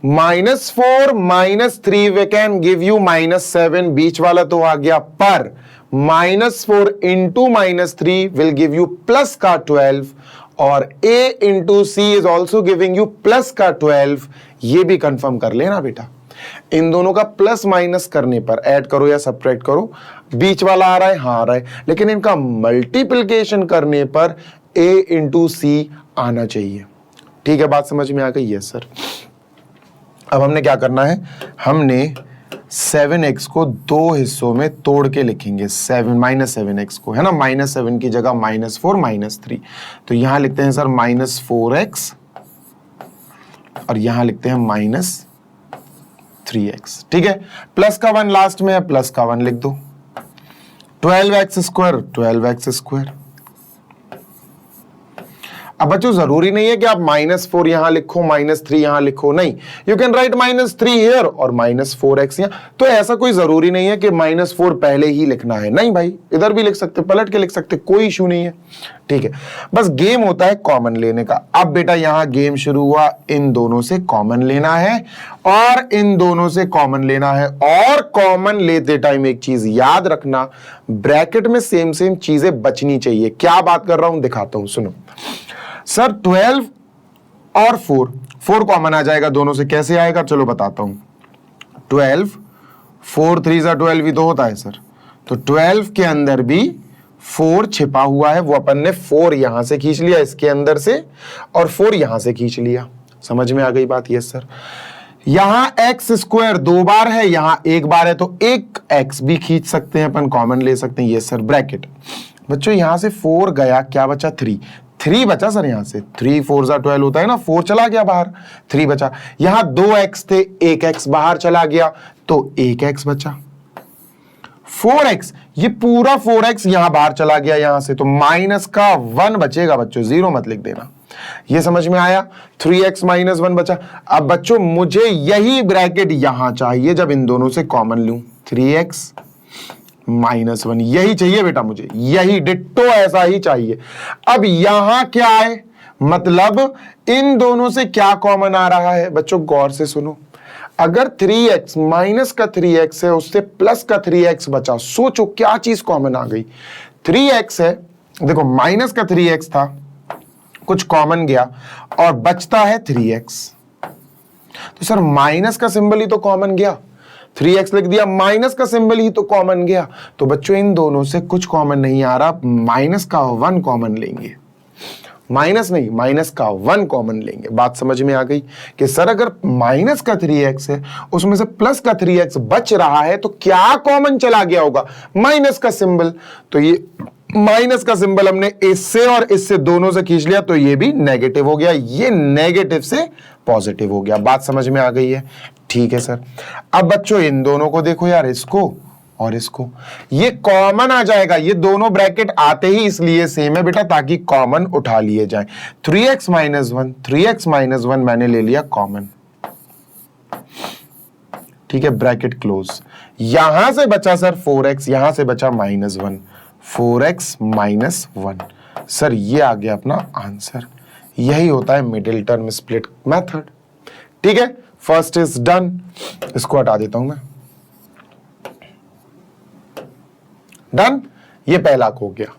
-4 -3 वे कैन गिव यू -7, बीच वाला तो आ गया, पर -4 into -3 will give you plus का 12, और a into C is also giving you plus का 12। ये भी कंफर्म कर लेना बेटा, इन दोनों का प्लस माइनस करने पर, ऐड करो या सब्ट्रैक्ट करो, बीच वाला आ रहा है, हाँ आ रहा है, लेकिन इनका मल्टीप्लिकेशन करने पर a इंटू सी आना चाहिए। ठीक है, बात समझ में आ गई है सर। अब हमने क्या करना है, हमने 7x को दो हिस्सों में तोड़ के लिखेंगे, -7x को, है ना, -7 की जगह -4 -3। तो यहां लिखते हैं सर -4x और यहां लिखते हैं -3x। ठीक है, प्लस का 1 लास्ट में है, प्लस का 1 लिख दो। 12x square 12x square. अब बच्चों जरूरी नहीं है कि आप -4 यहां लिखो, -3 यहां लिखो, नहीं, यू कैन राइट -3 हियर और -4x यहां। तो ऐसा कोई जरूरी नहीं है कि -4 पहले ही लिखना है, नहीं भाई, इधर भी लिख सकते, पलट के लिख सकते, कोई इशू नहीं है। ठीक है, बस गेम होता है कॉमन लेने का। अब बेटा यहां गेम शुरू हुआ, इन दोनों से कॉमन लेना है और इन दोनों से कॉमन लेना है। और कॉमन लेते टाइम एक चीज याद रखना, ब्रैकेट में सेम सेम चीजें बचनी चाहिए। क्या बात कर रहा हूं दिखाता हूं, सुनो सर। 12 और 4 कॉमन आ जाएगा दोनों से, कैसे आएगा चलो बताता हूं। 12 4 3 जा 12 ही तो होता है सर, तो 12 के अंदर भी 4 छिपा हुआ है, वो अपन ने 4 यहां से खींच लिया इसके अंदर से और 4 यहां से खींच लिया। समझ में आ गई बात? Yes sir. यहां x स्क्वायर 2 बार है, यहां 1 बार है, तो एक x भी खींच सकते हैं अपन, कॉमन ले सकते हैं। Yes sir. ब्रैकेट बच्चों यहां से 4 गया, क्या बचा 3 बचा सर। यहां से 3 4 जा 12 होता है ना, 4 चला गया बाहर, 3 बचा। यहां 2x थे, 1x बाहर चला गया तो 1x बचा। 4x, ये पूरा 4x यहां बाहर चला गया यहां से, तो माइनस का 1 बचेगा बच्चों, 0 मत लिख देना। ये समझ में आया? 3x -1 बचा। अब बच्चों मुझे यही ब्रैकेट यहां चाहिए जब इन दोनों से कॉमन लूं, 3x -1, यही चाहिए बेटा मुझे, यही डिट्टो ऐसा ही चाहिए। अब यहां क्या है, मतलब इन दोनों से क्या कॉमन आ रहा है बच्चों, गौर से सुनो। अगर 3x माइनस का 3x है, उससे प्लस का 3x बचा, सोचो क्या चीज कॉमन आ गई। 3x है, देखो माइनस का 3x था, कुछ कॉमन गया और बचता है 3x। तो सर माइनस का सिंबल ही तो कॉमन गया, 3x लिख दिया, माइनस का सिंबल ही तो कॉमन गया। तो बच्चों इन दोनों से कुछ कॉमन नहीं आ रहा, माइनस का 1 कॉमन लेंगे, माइनस नहीं माइनस का 1 कॉमन लेंगे। बात समझ में आ गई कि सर अगर माइनस का 3x है, उसमें से प्लस का 3x बच रहा है, तो क्या कॉमन चला गया होगा, माइनस का सिंबल। तो ये माइनस का सिंबल हमने इससे और इससे दोनों से खींच लिया, तो ये भी नेगेटिव हो गया, ये नेगेटिव से पॉजिटिव हो गया। बात समझ में आ गई है? ठीक है सर। अब बच्चों इन दोनों को देखो यार, इसको और इसको, ये कॉमन आ जाएगा। ये दोनों ब्रैकेट आते ही इसलिए सेम है बेटा, ताकि कॉमन उठा लिए जाए। 3x -1 3x -1 मैंने ले लिया कॉमन। ठीक है, ब्रैकेट क्लोज। यहां से बचा सर 4x, यहां से बचा -1, 4x -1। सर ये आ गया अपना आंसर। यही होता है मिडिल टर्म स्प्लिट मेथड। ठीक है, फर्स्ट इज डन, इसको हटा देता हूं मैं। डन, ये पहला हो गया।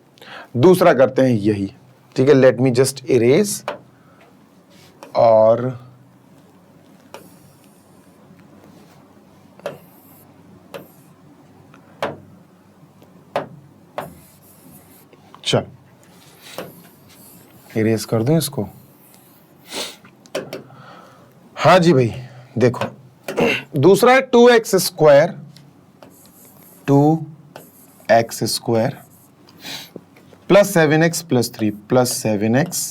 दूसरा करते हैं यही। ठीक है, लेट मी जस्ट इरेज और चल इरेज कर दूं इसको। हाँ जी भाई, देखो दूसरा है 2x square, 2x square plus 7x plus 3 plus 7x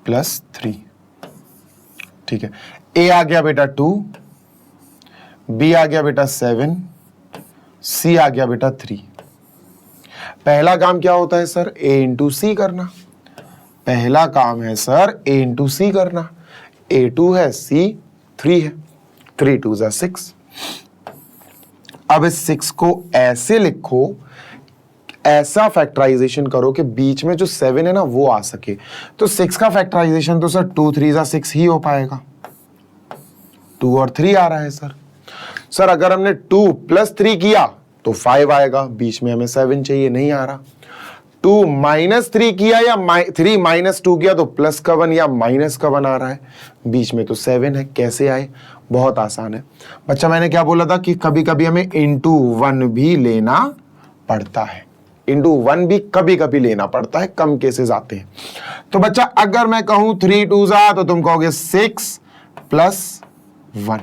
plus 3। ठीक है, a आ गया बेटा 2, b आ गया बेटा 7, c आ गया बेटा 3। पहला काम क्या होता है सर? a इंटू सी करना। पहला काम है सर a इंटू सी करना। a 2 है, c 3 है, 3 2 जा 6। अब इस 6 को ऐसे लिखो, ऐसा फैक्टराइजेशन करो कि बीच में जो 7 है ना वो आ सके। तो 6 का फैक्टराइजेशन तो सर 2 3 जा 6 ही हो पाएगा। 2 और 3 आ रहा है सर। सर अगर हमने 2 प्लस 3 किया तो 5 आएगा, बीच में हमें 7 चाहिए, नहीं आ रहा। 2 माइनस 3 किया या 3 माइनस 2 किया तो प्लस का 1 या माइनस का 1 आ रहा है, बीच में तो 7 है। कैसे आए? बहुत आसान है बच्चा। मैंने क्या बोला था कि कभी कभी हमें इंटू 1 भी लेना पड़ता है। इंटू 1 भी कभी कभी लेना पड़ता है, कम केसेस आते हैं। तो बच्चा अगर मैं कहूं 3 2 जा तो तुम कहोगे 6 प्लस 1,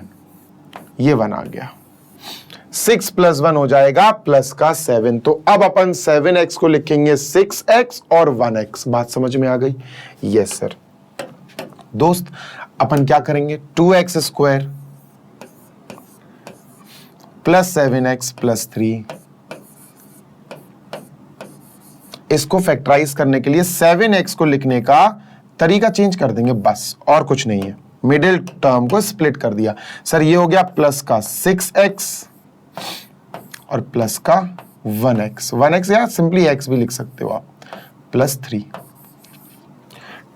ये 1 आ गया। 6 प्लस 1 हो जाएगा प्लस का 7। तो अब अपन 7x को लिखेंगे 6x और 1x। बात समझ में आ गई? Yes sir. दोस्त अपन क्या करेंगे? 2x square plus 7x plus 3, इसको फैक्टराइज करने के लिए 7x को लिखने का तरीका चेंज कर देंगे, बस और कुछ नहीं है। मिडिल टर्म को स्प्लिट कर दिया। सर ये हो गया प्लस का 6x और प्लस का 1x। 1x या सिंपली x भी लिख सकते हो आप, प्लस 3।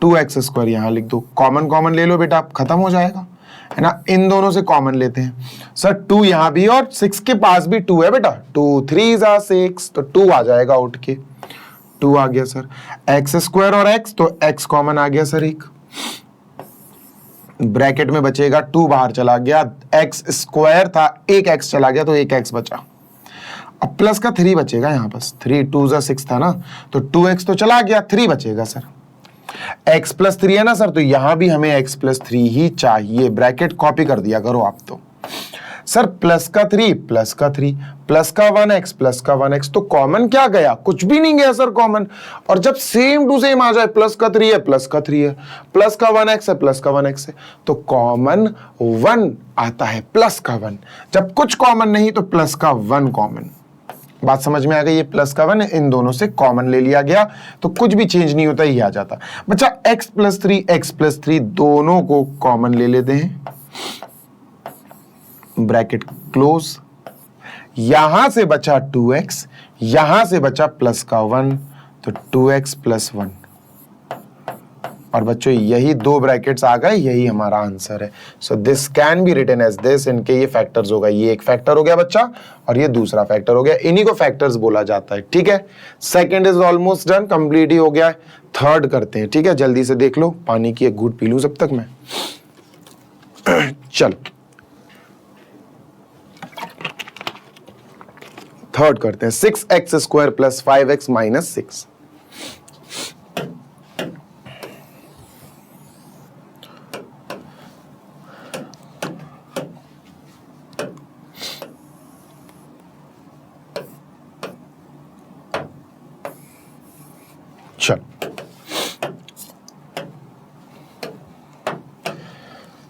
2x स्क्वायर यहां लिख दो, कॉमन कॉमन ले लो बेटा, आप खत्म हो जाएगा, है ना। इन दोनों से कॉमन लेते हैं सर। 2 यहां भी और 6 के पास भी 2 है बेटा। 2 3 जा 6, तो 2 आ जाएगा उठ के, 2 आ गया सर। x स्क्वायर और x, तो x कॉमन आ गया सर। एक ब्रैकेट में बचेगा 2 बाहर चला गया, x स्क्वायर था, एक x चला गया तो एक x बचा। अब प्लस का 3 बचेगा यहां बस। 3 2 जा 6 था ना, तो 2x तो चला गया, 3 बचेगा सर। x प्लस 3 है ना सर, तो यहां भी हमें x प्लस 3 ही चाहिए। ब्रैकेट कॉपी कर दिया करो आप तो। सर प्लस का 3 प्लस का 3 प्लस का 1x प्लस का 1x, तो कॉमन क्या गया? कुछ भी नहीं गया सर कॉमन। और जब सेम टू सेम आ जाए, प्लस का 3 है प्लस का 3 है, प्लस का 1x है प्लस का 1x है, तो कॉमन 1 आता है, प्लस का 1। जब कुछ कॉमन नहीं तो प्लस का 1 कॉमन। बात समझ में आ गई? ये प्लस का 1 इन दोनों से कॉमन ले लिया गया, तो कुछ भी चेंज नहीं होता, ये आ जाता। बच्चा x प्लस 3 दोनों को कॉमन ले लेते हैं, ब्रैकेट क्लोज। यहां से बचा 2x, यहां से बचा प्लस का 1, तो 2x प्लस 1। और बच्चों यही 2 ब्रैकेट्स आ गए, यही हमारा आंसर है। So this can be written as this. इनके ये फैक्टर्स होगा, ये एक फैक्टर हो गया बच्चा और ये दूसरा फैक्टर हो गया, इन्हीं को फैक्टर्स बोला जाता है। ठीक है, second is almost done, complete ही हो गया है। थर्ड करते हैं, ठीक है, जल्दी से देख लो। पानी की एक घूंट पी लूं जब तक मैं। चल थर्ड करते हैं। 6x square plus 5x minus 6। चल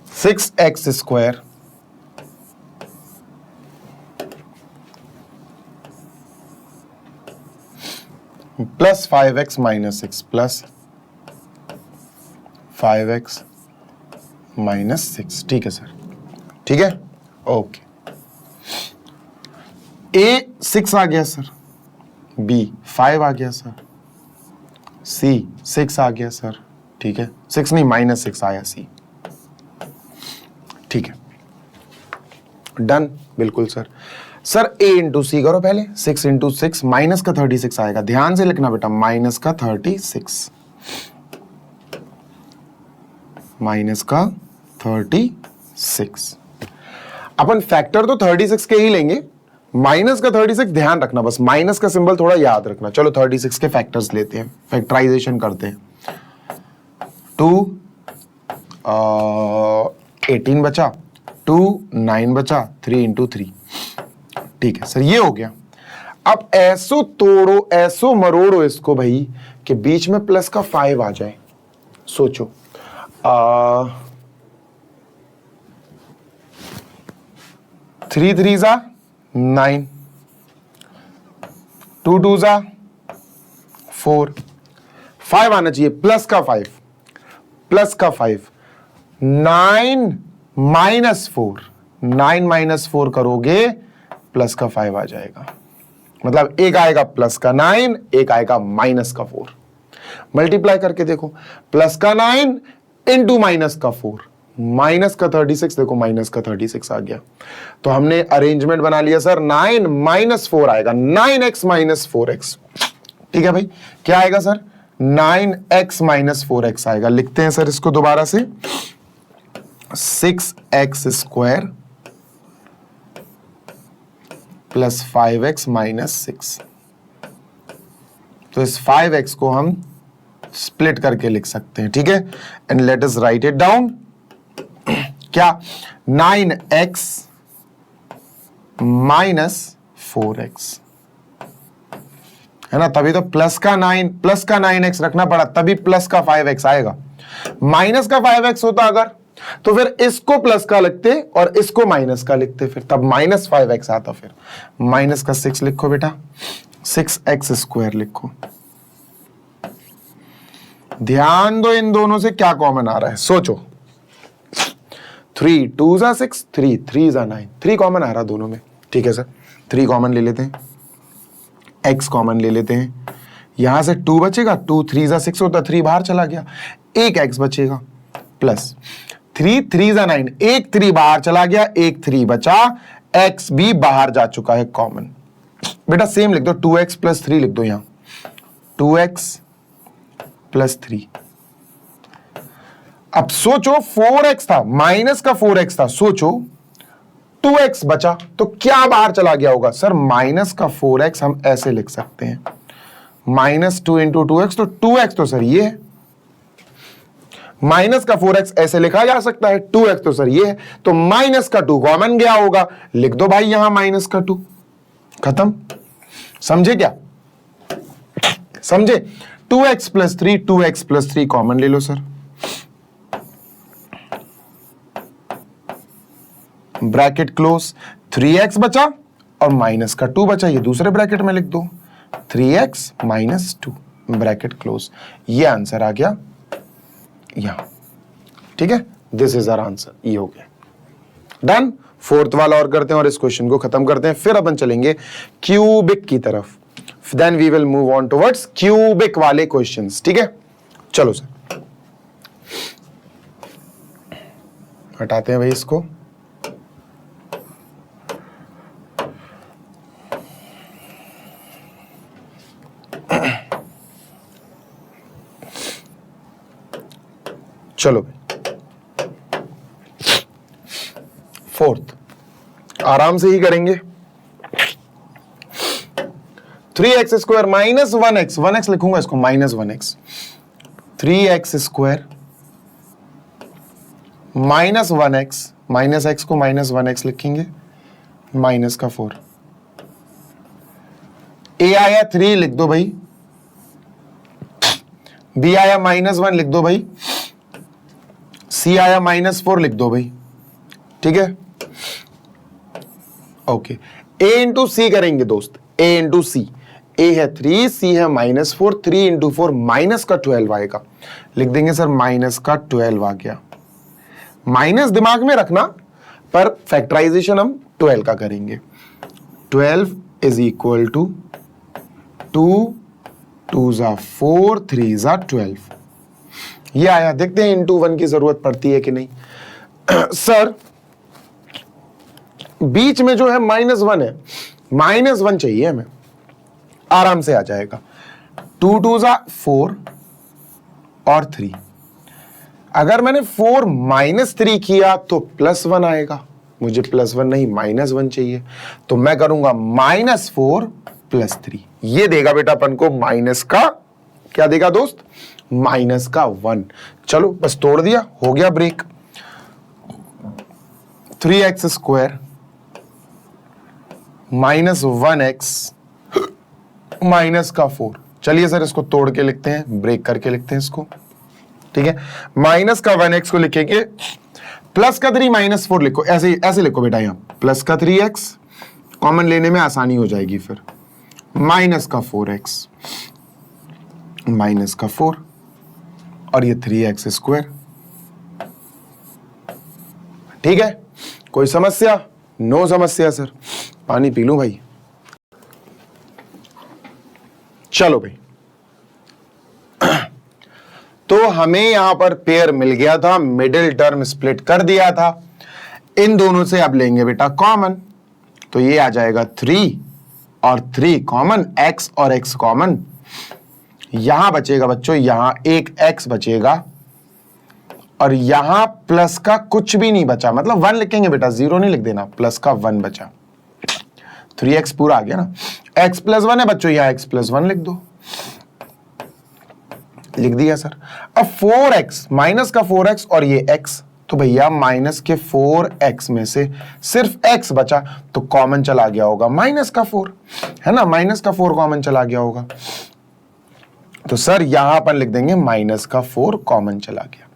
6x square plus 5x minus 6 plus 5x minus 6। ठीक है सर, ठीक है। ओके, ए 6 आ गया सर, बी 5 आ गया सर, सी 6 आ गया सर, ठीक है, 6 नहीं -6 आया सी, ठीक है, डन, बिल्कुल सर। सर ए इंटू सी करो पहले, 6 इंटू 6 माइनस का 36 आएगा, ध्यान से लिखना बेटा, माइनस का 36, माइनस का 36। अपन फैक्टर तो 36 के ही लेंगे, माइनस का 36 ध्यान रखना, बस माइनस का सिंबल थोड़ा याद रखना। चलो 36 के फैक्टर्स लेते हैं, फैक्टराइजेशन करते हैं। 2 18 बचा, 2 9 बचा, 3 इंटू 3, ठीक है सर, ये हो गया। अब ऐसो तोड़ो, ऐसो मरोड़ो इसको भाई कि बीच में प्लस का 5 आ जाए। सोचो 3 3 जा 9, 2 2 जा 4, 5 आना चाहिए, प्लस का 5, प्लस का 5, 9 -4, 9 -4 करोगे प्लस का 5 आ जाएगा, मतलब एक आएगा प्लस का 9, एक आएगा माइनस का 4। मल्टीप्लाई करके देखो, प्लस का 9 इंटू माइनस का 4, माइनस का 36, देखो माइनस का 36 आ गया। तो हमने अरेंजमेंट बना लिया सर, 9 -4 आएगा, 9x - 4x, ठीक है भाई, क्या आएगा सर, 9x - 4x आएगा। लिखते हैं सर इसको दोबारा से, 6x² प्लस 5x - 6। तो इस 5x को हम स्प्लिट करके लिख सकते हैं, ठीक है, and let us right it down. क्या, 9x - 4x है ना, तभी तो प्लस का 9x रखना पड़ा, तभी प्लस का 5x आएगा। माइनस का 5x होता अगर, तो फिर इसको प्लस का लिखते और इसको माइनस का लिखते, फिर तब -5x आता। फिर माइनस का 6 लिखो बेटा, 6x² लिखो। ध्यान दो इन दोनों से क्या कॉमन आ रहा है, सोचो। 3 2 जा 6, 3 3 जा 9, 3 कॉमन आ रहा दोनों में, ठीक है सर, 3 कॉमन ले लेते हैं, x कॉमन ले लेते हैं, यहां से 2 बचेगा, 2 3 जा 6 होता, 3 बाहर चला गया, एक x बचेगा, प्लस 3 3 जा 9, एक 3 बाहर चला गया, एक 3 बचा, x भी बाहर जा चुका है कॉमन। बेटा सेम लिख दो, 2x + 3 लिख दो यहां, 2x + 3। अब सोचो 4x था, माइनस का 4x था, सोचो 2x बचा, तो क्या बाहर चला गया होगा सर, माइनस का 4x हम ऐसे लिख सकते हैं, -2 × 2x, तो 2x तो सर ये है, माइनस का 4x ऐसे लिखा जा सकता है, 2x तो सर ये है, तो माइनस का 2 कॉमन गया होगा, लिख दो भाई यहां माइनस का 2, खत्म। समझे क्या, समझे, 2x + 3, 2x + 3 कॉमन ले लो सर, ब्रैकेट क्लोज, 3x बचा और माइनस का 2 बचा, ये दूसरे ब्रैकेट में लिख दो, 3x - 2 ब्रैकेट क्लोज। ये आंसर आ गया यहां, ठीक है, दिस इज आवर आंसर, ये हो गया डन। फोर्थ वाला और करते हैं और इस क्वेश्चन को खत्म करते हैं, फिर अपन चलेंगे क्यूबिक की तरफ, then we will move on towards cubic वाले क्वेश्चंस, ठीक है। चलो सर हटाते हैं भाई इसको, चलो फोर्थ आराम से ही करेंगे। 3x² - 1x, 1x लिखूंगा इसको, -1x, 3x² - 1x, -x को -1x लिखेंगे, माइनस का 4, a आया 3 लिख दो भाई, b आया -1 लिख दो भाई, c आया -4 लिख दो भाई, ठीक है, ओके। a इंटू सी करेंगे दोस्त, a इंटू सी, a है 3, c है -4, 3 इंटू 4 माइनस का 12 आएगा, लिख देंगे सर माइनस का 12 आ गया। माइनस दिमाग में रखना, पर फैक्टराइजेशन हम 12 का करेंगे। 12 इज इक्वल टू 2 2 ज़ा 4 3 ज़ा 12। ये आया, देखते हैं इनटू 1 की जरूरत पड़ती है कि नहीं। सर बीच में जो है -1 है, -1 चाहिए हमें, आराम से आ जाएगा। 2 2 ज़ा 4 और 3, अगर मैंने 4 -3 किया तो +1 आएगा, मुझे +1 नहीं -1 चाहिए, तो मैं करूंगा -4 + 3। ये देगा बेटा अपन को माइनस का, क्या देगा दोस्त, -1। चलो बस तोड़ दिया, हो गया ब्रेक। 3x² -1x -4। चलिए सर इसको तोड़ के लिखते हैं, ब्रेक करके लिखते हैं इसको, ठीक है। -1x को लिखेंगे, +3 -4 लिखो, ऐसे ऐसे लिखो बेटा, यहां +3x कॉमन लेने में आसानी हो जाएगी, फिर -4x -4 और ये 3x²। ठीक है, कोई समस्या? नो समस्या सर। पानी पी लूं भाई। चलो भाई, तो हमें यहां पर पेयर मिल गया था, मिडिल टर्म स्प्लिट कर दिया था, इन दोनों से अब लेंगे बेटा कॉमन, तो ये आ जाएगा 3 और 3 कॉमन, x और x कॉमन, यहां बचेगा बच्चों, यहां एक x बचेगा और यहां प्लस का कुछ भी नहीं बचा, मतलब 1 लिखेंगे बेटा, 0 नहीं लिख देना, प्लस का 1 बचा, 3x पूरा आ गया ना, x + 1 है बच्चों, यहां x + 1 लिख दो, लिख दिया सर। अब 4x, माइनस का 4x और ये x, तो भैया माइनस के 4x में से सिर्फ x बचा, तो कॉमन चला गया होगा -4, है ना, -4 कॉमन चला गया होगा, तो सर यहां पर लिख देंगे -4 कॉमन चला गया।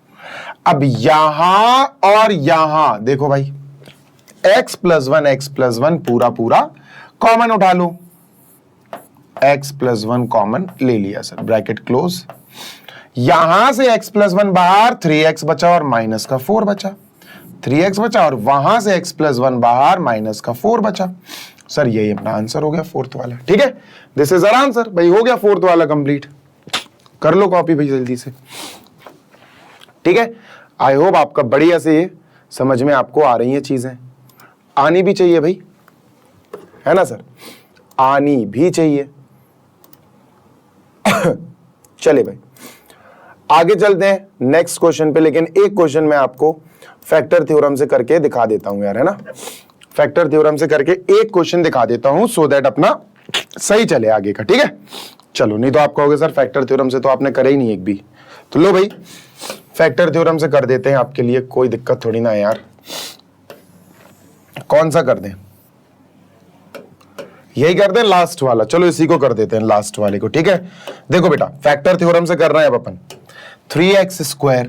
अब यहां और यहां देखो भाई, x + 1 पूरा पूरा कॉमन उठा लो, x + 1 कॉमन ले लिया सर, ब्रैकेट क्लोज, यहां से x + 1 बाहर, 3x बचा और -4 बचा, 3x बचा और वहां से x + 1 बाहर, -4 बचा। सर यही अपना आंसर हो गया, 4th वाला, ठीक है, दिस इज आवर आंसर भाई, हो गया 4th वाला कंप्लीट। कर लो कॉपी भाई जल्दी से, ठीक है। आई होप आपका बढ़िया से ये समझ में आपको आ रही हैं चीजें, आनी भी चाहिए भाई, है ना सर, आनी भी चाहिए। चले भाई आगे चलते हैं नेक्स्ट क्वेश्चन पे, लेकिन एक क्वेश्चन मैं आपको फैक्टर थ्योरम से करके दिखा देता हूं यार, है ना, फैक्टर थ्योरम से करके एक क्वेश्चन दिखा देता हूं, सो दैट अपना सही चले आगे का, ठीक है। चलो, नहीं तो आप कहोगे सर फैक्टर थ्योरम से तो आपने करे ही नहीं एक भी, तो लो भाई फैक्टर थ्योरम से कर देते हैं आपके लिए, कोई दिक्कत थोड़ी ना है यार। कौन सा कर दें, यही कर दें लास्ट वाला, चलो इसी को कर देते हैं लास्ट वाले को, ठीक है। देखो बेटा फैक्टर थ्योरम से कर रहे हैं अब अपन, 3x²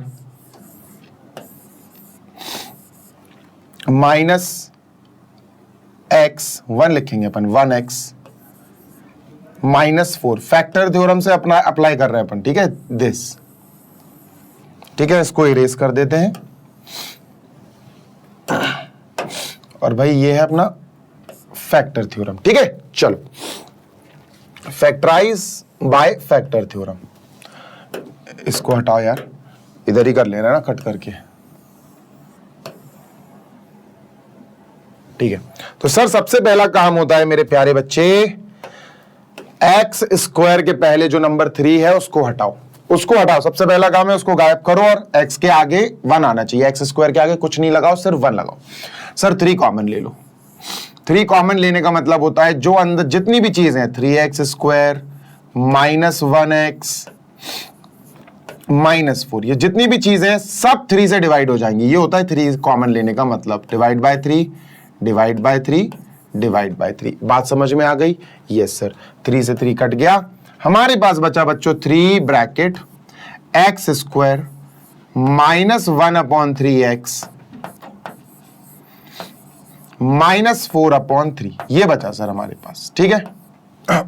-x 1 लिखेंगे अपन, 1x -4, फैक्टर थ्योरम से अपना अप्लाई कर रहे हैं अपन, ठीक है, दिस, ठीक है, इसको इरेज कर देते हैं, और भाई ये है अपना फैक्टर थ्योरम, ठीक है। चलो, फैक्टराइज बाय फैक्टर थ्योरम, इसको हटाओ यार, इधर ही कर लेना ना कट करके, ठीक है। तो सर सबसे पहला काम होता है मेरे प्यारे बच्चे, x² के पहले जो नंबर 3 है उसको हटाओ, उसको हटाओ, सबसे पहला काम है उसको गायब करो, और x के आगे 1 आना चाहिए, x² के आगे कुछ नहीं लगाओ, सिर्फ 1 लगाओ। सर 3 कॉमन ले लो, 3 कॉमन लेने का मतलब होता है जो अंदर जितनी भी चीजें हैं, 3x² -1x -4, ये जितनी भी चीजें हैं सब 3 से डिवाइड हो जाएंगी, ये होता है 3 कॉमन लेने का मतलब, divide by 3 divide by 3 divide by 3। बात समझ में आ गई? यस सर, 3 से 3 कट गया, हमारे पास बचा बच्चों 3 ब्रैकेट x² -1/3x -4/3, ये बचा सर हमारे पास, ठीक है।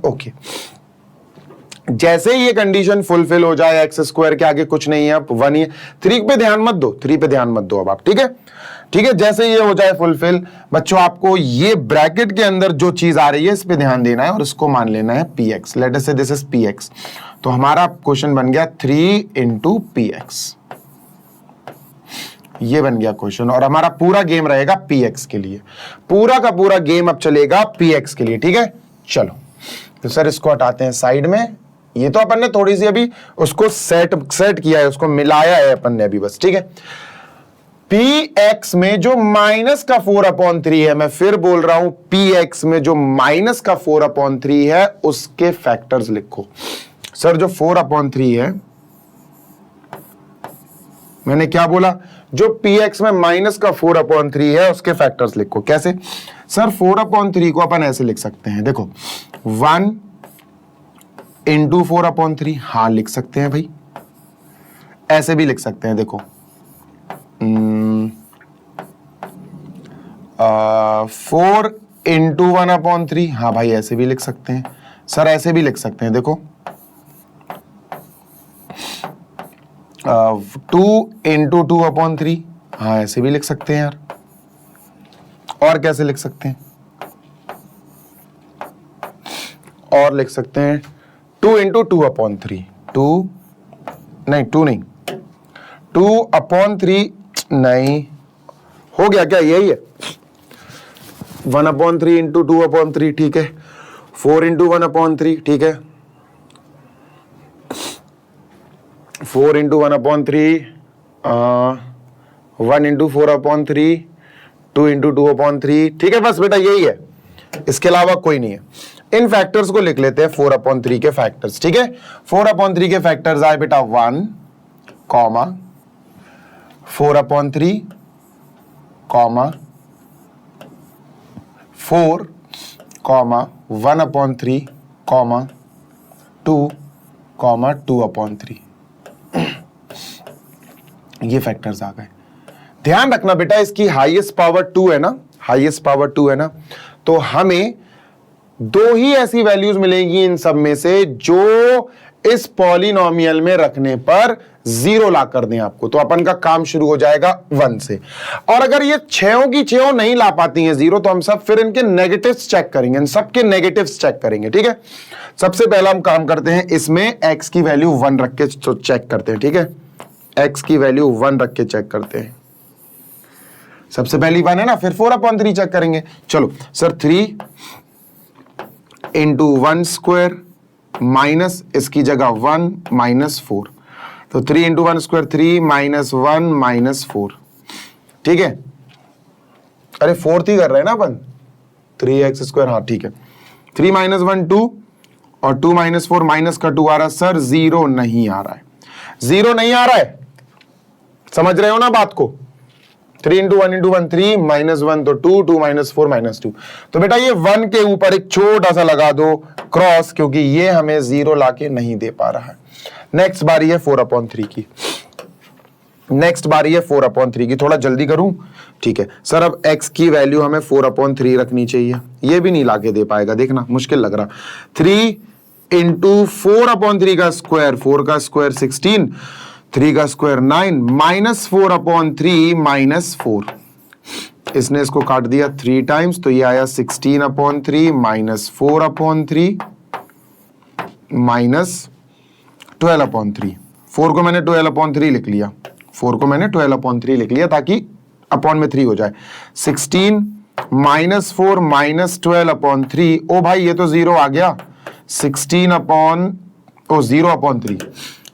ओके, जैसे ही ये कंडीशन फुलफिल हो जाए, x² के आगे कुछ नहीं है, अब 1 ही है, 3 पे ध्यान मत दो, 3 पे ध्यान मत दो अब आप, ठीक है। ठीक है, जैसे ये हो जाए फुलफिल, बच्चों आपको ये ब्रैकेट के अंदर जो चीज आ रही है इस पे ध्यान देना है और इसको मान लेना है px। लेट अस से दिस इज px, तो हमारा क्वेश्चन बन गया 3 इंटू px, ये बन गया क्वेश्चन। और हमारा पूरा गेम रहेगा px के लिए, पूरा का पूरा गेम अब चलेगा px के लिए। ठीक है, चलो तो सर इसको हटाते हैं साइड में। ये तो अपन ने थोड़ी सी अभी उसको सेट किया है, उसको मिलाया है अपन ने अभी बस। ठीक है, px में जो माइनस का 4/3 है, मैं फिर बोल रहा हूं px में जो माइनस का 4/3 है उसके फैक्टर्स लिखो। सर जो 4/3 है, मैंने क्या बोला, जो px में माइनस का 4/3 है उसके फैक्टर्स लिखो। कैसे सर, 4/3 को अपन ऐसे लिख सकते हैं, देखो 1 इंटू 4/3, हाँ लिख सकते हैं भाई, ऐसे भी लिख सकते हैं, देखो 4 इंटू 1/3, हाँ भाई ऐसे भी लिख सकते हैं। सर ऐसे भी लिख सकते हैं, देखो 2 इंटू 2/3, हाँ ऐसे भी लिख सकते हैं यार। और कैसे लिख सकते हैं, और लिख सकते हैं 2 इंटू 2/3, 2 नहीं 2 नहीं 2/3 नहीं, हो गया क्या, यही है 1/3 इंटू 2/3। ठीक है, 4 इंटू 1/3, ठीक है 4 इंटू 1/3, 1 इंटू 4/3, 2 इंटू 2/3। ठीक है, बस बेटा यही है, इसके अलावा कोई नहीं है। इन फैक्टर्स को लिख लेते हैं 4/3 के फैक्टर्स। ठीक है, 4/3 के फैक्टर्स आए बेटा 1, 4/3, 4, 1/3, 2, 2/3। ये फैक्टर्स आ गए। ध्यान रखना बेटा, इसकी हाईएस्ट पावर 2 है ना, हाईएस्ट पावर 2 है ना, तो हमें दो ही ऐसी वैल्यूज मिलेंगी इन सब में से जो इस पॉलिनोमियल में रखने पर 0 ला कर दें आपको, तो अपन का काम शुरू हो जाएगा 1 से। और अगर ये छहों की छहों नहीं ला पाती हैं 0, तो हम सब फिर इनके नेगेटिव्स चेक करेंगे, इन सबके नेगेटिव्स चेक करेंगे। ठीक है, सबसे पहला हम काम करते हैं, इसमें x की वैल्यू 1 रख के चेक करते हैं। ठीक है, x की वैल्यू 1 रख के चेक करते हैं। सबसे पहली 1 है ना, फिर 4/3 चेक करेंगे। चलो सर 3 इंटू 1 स्क्वायर माइनस इसकी जगह 1 माइनस 4, तो 3 इंटू 1 स्क्वायर 3 माइनस 1 माइनस 4। ठीक है, अरे 4 ही कर रहे हैं ना अपन, 3x स्क्वायर, हाँ ठीक है। 3 माइनस 1 2 और 2 माइनस 4, माइनस का 2 आ रहा है। सर 0 नहीं आ रहा है, 0 नहीं आ रहा है, समझ रहे हो ना बात को। 3 इंटू 1 इंटू 1 3 माइनस 1 तो 2, 2 माइनस 4 माइनस 2। तो बेटा ये 1 के ऊपर एक छोटा सा लगा दो क्रॉस, क्योंकि ये हमें 0 लाके नहीं दे पा रहा है। नेक्स्ट बारी है 4/3 की, नेक्स्ट बारी है 4/3 की, थोड़ा जल्दी करूं। ठीक है सर, अब x की वैल्यू हमें 4/3 रखनी चाहिए, ये भी नहीं लाके दे पाएगा, देखना मुश्किल लग रहा। 3 इंटू 4/3 का स्क्वायर, 4 का स्क्वायर 16, 3 का स्क्वायर 9, माइनस 4/3 माइनस 4, इसने इसको काट दिया 3 टाइम्स, तो ये आया 16/3 माइनस 4/3 माइनस 12/3। 4 को मैंने 12/3 लिख लिया, 4 को मैंने 12/3 लिख लिया ताकि अपॉन में 3 हो जाए। 16 माइनस 4 माइनस 12/3, ओ भाई ये तो 0 आ गया। 0/3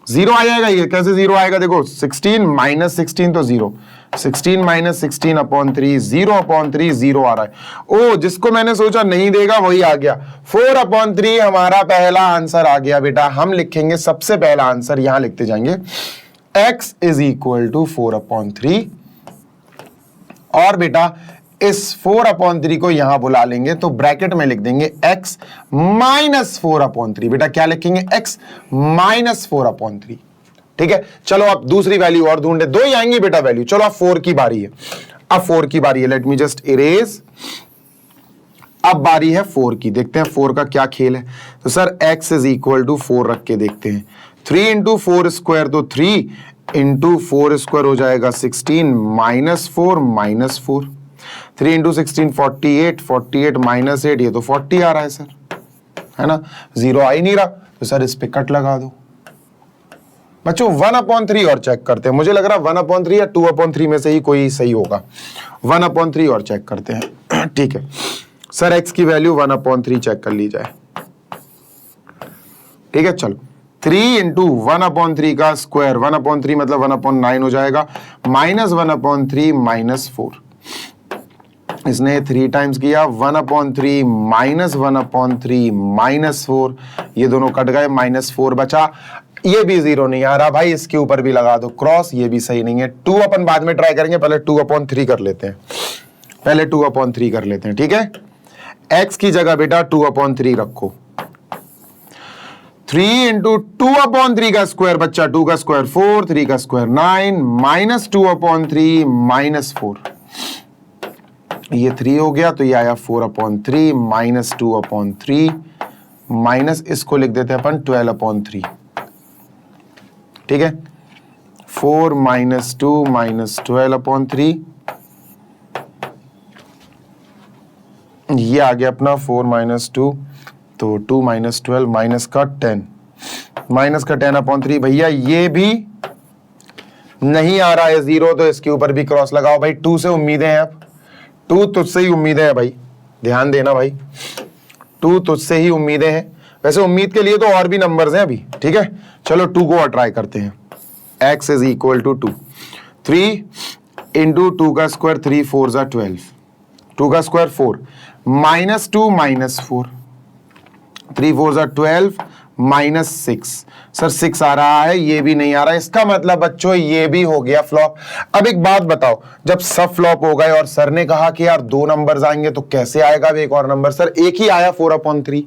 0 आ जाएगा, ये कैसे 0 आएगा, देखो 16 माइनस 16 तो 0, 16 माइनस 16/3, 0/3 0 आ रहा है। ओ जिसको मैंने सोचा नहीं देगा वही आ गया, 4/3 हमारा पहला आंसर आ गया बेटा। हम लिखेंगे सबसे पहला आंसर, यहां लिखते जाएंगे x इज इक्वल टू 4/3, और बेटा इस 4/3 को यहां बुला लेंगे तो ब्रैकेट में लिख देंगे x माइनस 4/3। बेटा क्या लिखेंगे, x माइनस 4/3। ठीक है, चलो अब दूसरी वैल्यू और ढूंढे, 2 ही आएंगी बेटा वैल्यू। चलो अब 4 की बारी है, अब 4 की बारी है, लेट मी जस्ट इरेज। अब बारी है 4 की, देखते हैं 4 का क्या खेल है। तो sir x is equal to 4 रख के देखते हैं। 3 इंटू 4 स्क्वायर तो 3 इंटू 4 स्क्वायर हो जाएगा 16 माइनस 4 माइनस 4, 3 इंटू 16 48, 48 माइनस 8, ये तो 40 आ रहा है सर, है ना, 0 आ ही नहीं रहा, तो सर इस पे कट लगा दो बच्चों। 1/3 और चेक करते हैं, मुझे लग रहा 1/3 या 2/3 में से ही कोई सही होगा। 1/3 और चेक करते हैं ठीक है सर, x की वैल्यू 1/3 चेक कर ली जाए, ठीक है। चलो 3 इंटू 1/3 का स्क्वायर, 1/3 मतलब 1/9 हो जाएगा, माइनस 1/3 माइनस 4, इसने 3 टाइम्स किया, 1/3 माइनस 1/3 माइनस 4, ये दोनों कट गए, माइनस 4 बचा, ये भी 0 नहीं आ रहा भाई, इसके ऊपर भी लगा दो क्रॉस, ये भी सही नहीं है। 2 अपन बाद में ट्राई करेंगे, पहले 2/3 कर लेते हैं, पहले 2/3 कर लेते हैं, ठीक है। x की जगह बेटा 2/3 रखो, 3 इंटू 2/3 का स्क्वायर बच्चा, 2 का स्क्वायर 4, 3 का स्क्वायर 9, माइनस 2/3 माइनस 4, ये 3 हो गया, तो ये आया 4/3 माइनस 2/3 माइनस, इसको लिख देते हैं अपन 12/3, ठीक है। 4 माइनस 2 माइनस 12/3, ये आ गया अपना 4 माइनस 2, तो 2 माइनस 12 माइनस का 10, माइनस का 10/3, भैया ये भी नहीं आ रहा है 0, तो इसके ऊपर भी क्रॉस लगाओ भाई। 2 से उम्मीदें हैं, अब 2 तुझसे ही उम्मीदें हैं भाई, ध्यान देना भाई, 2 तुझसे ही उम्मीदें हैं। वैसे उम्मीद के लिए तो और भी नंबर्स हैं अभी, ठीक है। चलो 2 को और ट्राई करते हैं, x is equal to 2, 3 into 2 का स्क्वायर 3 4 जा 12, 2 का स्क्वायर 4, माइनस 2 माइनस 4, 3 4 जा 12 माइनस 6, सर 6 आ रहा है, ये भी नहीं आ रहा है, इसका मतलब बच्चों ये भी हो गया फ्लॉप। अब एक बात बताओ, जब सब फ्लॉप हो गए और सर ने कहा कि यार 2 नंबर्स आएंगे तो कैसे आएगा एक और नंबर, सर एक ही आया 4/3।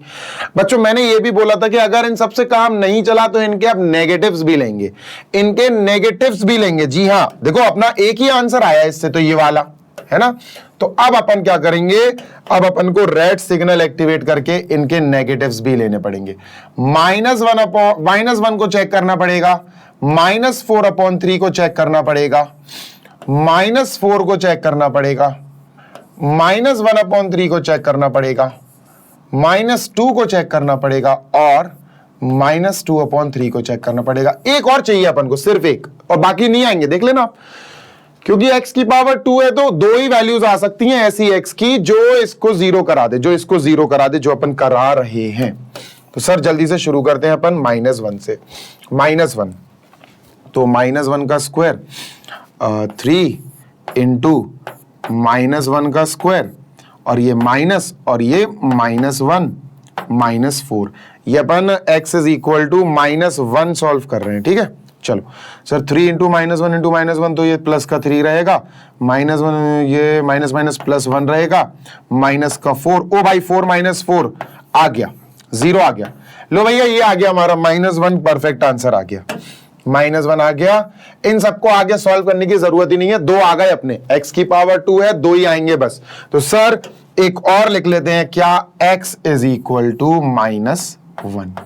बच्चों मैंने ये भी बोला था कि अगर इन सबसे काम नहीं चला तो इनके अब नेगेटिव्स भी लेंगे, इनके नेगेटिव्स भी लेंगे। जी हाँ, देखो अपना एक ही आंसर आया इससे, तो ये वाला है ना। तो अब अपन क्या करेंगे, अब अपन को रेड सिग्नल एक्टिवेट करके इनके नेगेटिव्स भी लेने पड़ेंगे। -1 को चेक करना पड़ेगा, -4/3 को चेक करना पड़ेगा, -4 को चेक करना पड़ेगा, -1/3 को चेक करना पड़ेगा, -2 को चेक करना पड़ेगा, और -2/3 को चेक करना पड़ेगा। एक और चाहिए अपन को, सिर्फ एक, और बाकी नहीं आएंगे, देख लेना आप। क्योंकि x की पावर 2 है तो 2 ही वैल्यूज आ सकती हैं ऐसी x की जो इसको 0 करा दे, जो इसको 0 करा दे, जो अपन करा रहे हैं। तो सर जल्दी से शुरू करते हैं अपन -1 से। -1 तो -1 का स्क्वायर 3 इंटू -1 का स्क्वायर, और ये माइनस, और ये -1 -4, ये अपन x is equal to -1 solve कर रहे हैं, ठीक है। चलो सर 3 इंटू -1 इंटू -1, तो ये प्लस का 3 रहेगा, -1 ये माइनस माइनस +1 रहेगा, माइनस का 4, ओ भाई 4 माइनस 4 आ गया, 0 आ गया। लो भैया ये आ गया हमारा -1, परफेक्ट आंसर आ गया, -1 आ गया। इन सबको आगे सॉल्व करने की जरूरत ही नहीं है, 2 आ गए अपने, x की पावर 2 है, 2 ही आएंगे बस। तो सर एक और लिख लेते हैं, क्या x इज इक्वल टू -1,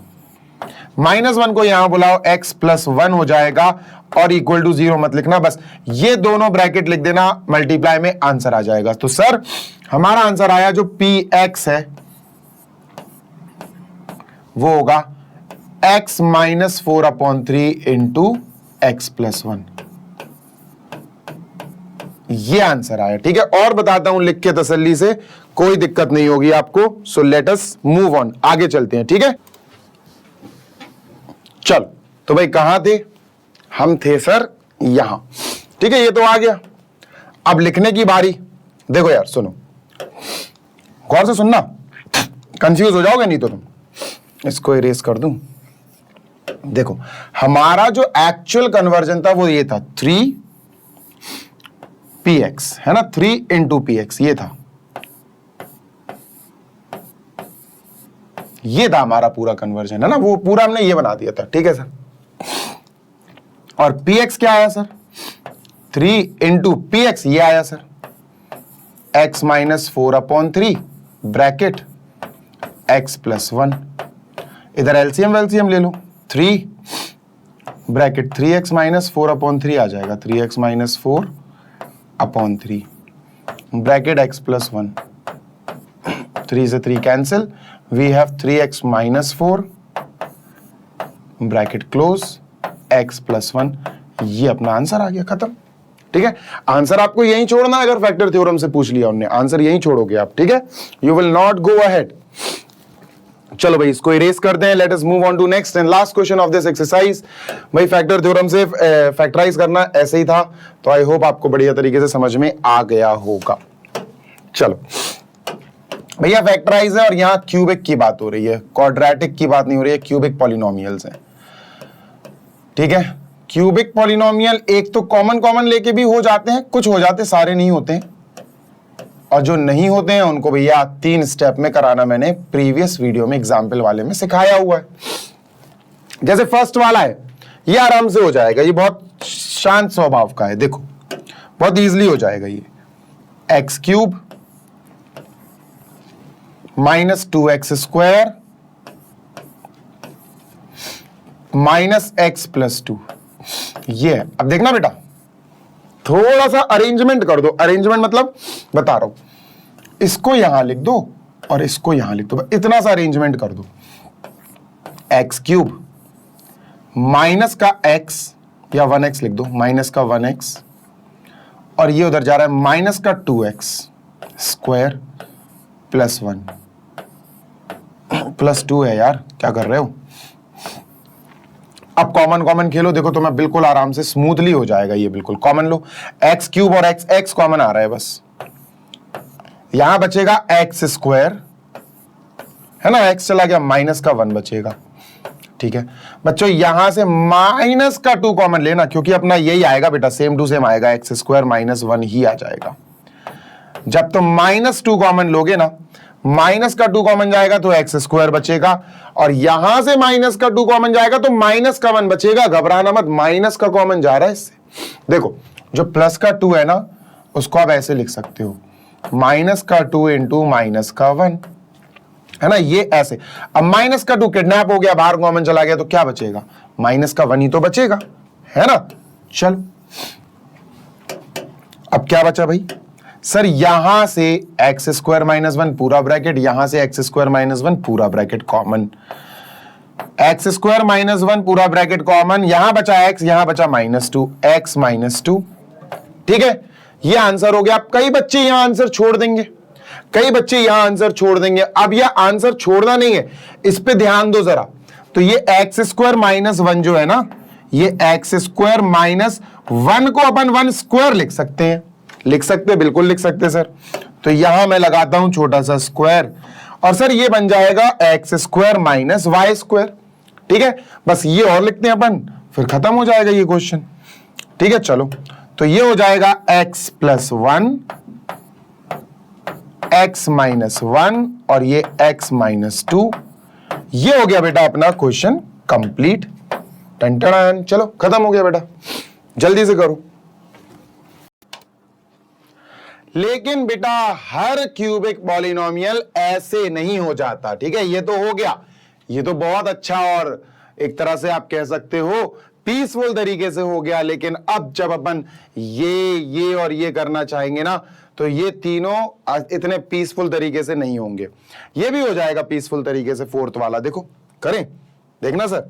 -1 को यहां बुलाओ, x + 1 हो जाएगा, और इक्वल टू 0 मत लिखना, बस ये दोनों ब्रैकेट लिख देना, मल्टीप्लाई में आंसर आ जाएगा। तो सर हमारा आंसर आया जो px है वो होगा x - 4/3 इंटू x + 1, ये आंसर आया, ठीक है। और बताता हूं लिख के तसल्ली से, कोई दिक्कत नहीं होगी आपको। So let us move on, आगे चलते हैं, ठीक है। चलो तो भाई कहां थे हम, थे सर यहां, ठीक है। ये तो आ गया, अब लिखने की बारी। देखो यार सुनो, गौर से सुनना, कंफ्यूज हो जाओगे नहीं तो तुम। इसको इरेज कर दूं। देखो हमारा जो एक्चुअल कन्वर्जन था वो ये था 3px, है ना, 3 इंटू px, ये था, ये था हमारा पूरा कन्वर्जन, है ना, वो पूरा हमने ये बना दिया था, ठीक है सर। और px क्या आया सर, 3 इंटू px, ये आया सर x - 4/3 ब्रैकेट x + 1, इधर एलसीएम वेलसीएम ले लो, 3 ब्रैकेट 3x माइनस 4/3 आ जाएगा, 3x minus 4/3 bracket x plus 1, 3 से 3 cancel, we have 3x minus 4 bracket close x plus 1। ये अपना आंसर आ गया, खत्म। ठीक है, आंसर आपको यहीं छोड़ना है। अगर फैक्टर थ्योरम से पूछ लिया उन्होंने, आंसर यहीं छोड़ोगे आप। ठीक है, you will not go ahead. चलो भाई, इसको इरेज करते हैं। Let us move on to next and last question of this exercise. भाई फैक्टर थ्योरम से फैक्टराइज करना ऐसे ही था, तो आई होप आपको बढ़िया तरीके से समझ में आ गया होगा। चलो भैया, फैक्टराइज है और यहां क्यूबिक की बात हो रही है, क्वाड्रेटिक की बात नहीं हो रही है, क्यूबिक पॉलिनोमियल्स हैं। ठीक है, क्यूबिक पॉलिनोमियल एक तो कॉमन लेके भी हो जाते हैं, कुछ हो जाते, सारे नहीं होते हैं, और जो नहीं होते हैं उनको भैया 3 स्टेप में कराना मैंने प्रीवियस वीडियो में एग्जाम्पल वाले में सिखाया हुआ है। जैसे फर्स्ट वाला है, ये आराम से हो जाएगा, ये बहुत शांत स्वभाव का है, देखो बहुत इजीली हो जाएगा ये। X cube minus 2x square minus x plus 2, ये है। अब देखना बेटा, थोड़ा सा अरेंजमेंट कर दो। अरेंजमेंट मतलब बता रहा हूं, इसको यहां लिख दो और इसको यहां लिख दो, इतना सा अरेंजमेंट कर दो। एक्स क्यूब माइनस का x या 1x लिख दो, माइनस का 1x, और ये उधर जा रहा है माइनस का 2x स्क्वायर प्लस 1 प्लस 2 है यार, क्या कर रहे हो। अब कॉमन खेलो, देखो तो मैं बिल्कुल आराम से स्मूथली हो जाएगा ये, बिल्कुल कॉमन लो। एक्स क्यूब और एक्स कॉमन आ रहा है बस, यहां बचेगा एक्स स्क्वायर, है ना, एक्स चला गया, माइनस का 1 बचेगा। ठीक है बच्चों, यहां से माइनस का 2 कॉमन लेना, क्योंकि अपना यही आएगा बेटा, सेम टू सेम आएगा, एक्स स्क्वायर माइनस 1 ही आ जाएगा। जब तुम -2 कॉमन लोगे ना, माइनस का 2 कॉमन जाएगा तो एक्स स्क्वायर बचेगा, और यहां से माइनस का 2 कॉमन जाएगा तो माइनस का 1 बचेगा। घबराना मत, माइनस का कॉमन जा रहा है इससे। देखो जो प्लस का 2 है ना, उसको आप ऐसे लिख सकते हो, माइनस का 2 इंटू माइनस का 1, है ना, ये ऐसे। अब माइनस का 2 किडनैप हो गया, बाहर कॉमन चला गया, तो क्या बचेगा, माइनस का 1 ही तो बचेगा, है ना। चलो अब क्या बचा भाई, सर यहां से एक्स स्क्वायर माइनस 1 पूरा ब्रैकेट, यहां से एक्स स्क्वायर माइनस 1 पूरा bracket common, x square minus 1 पूरा ब्रैकेट कॉमन, यहां बचा एक्स, यहां बचा -2, एक्स -2। ठीक है, ये आंसर हो गया। अब कई बच्चे यहां आंसर छोड़ देंगे, कई बच्चे यहां आंसर छोड़ देंगे। अब यह आंसर छोड़ना नहीं है, इस पे ध्यान दो जरा। तो ये एक्स स्क्वायर माइनस 1 जो है ना, ये एक्स स्क्वायर माइनस 1 को अपन 1 स्क्वायर लिख सकते हैं, लिख सकते, बिल्कुल लिख सकते सर। तो यहां मैं लगाता हूं छोटा सा स्क्वायर, और सर ये बन जाएगा x square minus Y square. ठीक है, बस ये और लिखते हैं अपन, फिर खत्म हो जाएगा ये क्वेश्चन। ठीक है, चलो तो ये हो जाएगा एक्स प्लस 1, एक्स माइनस 1, और ये एक्स माइनस 2। ये हो गया बेटा अपना क्वेश्चन कंप्लीट। टन, चलो खत्म हो गया बेटा, जल्दी से करो। लेकिन बेटा हर क्यूबिक पॉलिनोमियल ऐसे नहीं हो जाता। ठीक है, ये तो हो गया, ये तो बहुत अच्छा और एक तरह से आप कह सकते हो पीसफुल तरीके से हो गया। लेकिन अब जब अपन ये और ये करना चाहेंगे ना, तो ये तीनों इतने पीसफुल तरीके से नहीं होंगे। ये भी हो जाएगा पीसफुल तरीके से, फोर्थ वाला देखो, करें, देखना सर।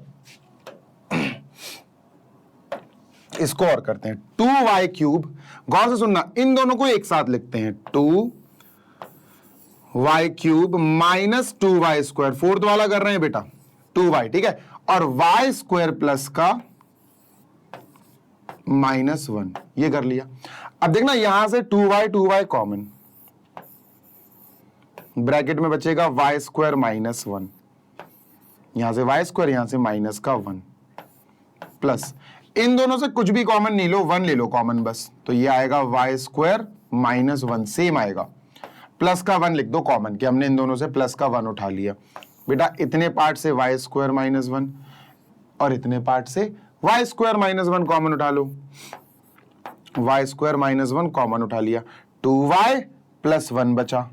इसको और करते हैं, 2y क्यूब, गौर से सुनना, इन दोनों को एक साथ लिखते हैं, 2y cube minus 2y square, fourth वाला कर रहे हैं बेटा 2y। ठीक है, और y स्क्वायर प्लस का -1, ये कर लिया। अब देखना यहां से 2y कॉमन, ब्रैकेट में बचेगा y स्क्वायर -1, यहां से y स्क्वायर, यहां से माइनस का 1, प्लस इन दोनों से कुछ भी कॉमन नहीं लो, 1 ले लो कॉमन बस, तो ये आएगा y स्क्वायर -1, सेम आएगा, प्लस का 1 लिख दो कॉमन, कि हमने इन दोनों से प्लस का 1 उठा लिया। बेटा इतने पार्ट से y स्क्वायर -1 और इतने पार्ट से y स्क्वायर -1 कॉमन उठा लो, y स्क्वायर -1 कॉमन उठा लिया, 2y प्लस 1 बचा,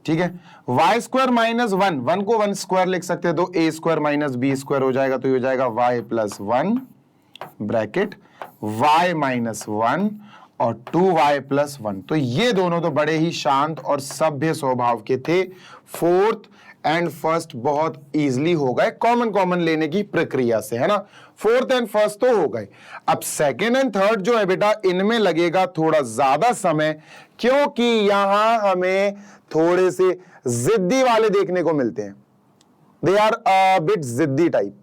ठीक है, Y square minus one, one को वन स्क्वायर लिख सकते हैं तो A square minus B square हो जाएगा, तो ये हो जाएगा Y plus one bracket Y minus one और 2y प्लस वन। तो ये दोनों तो बड़े ही शांत और सभ्य स्वभाव के थे। फोर्थ एंड फर्स्ट बहुत इजीली हो गए कॉमन कॉमन लेने की प्रक्रिया से, है ना। फोर्थ एंड फर्स्ट तो हो गए। अब सेकेंड एंड थर्ड जो है बेटा, इनमें लगेगा थोड़ा ज्यादा समय, क्योंकि यहां हमें थोड़े से जिद्दी वाले देखने को मिलते हैं। दे आर अ बिट जिद्दी टाइप,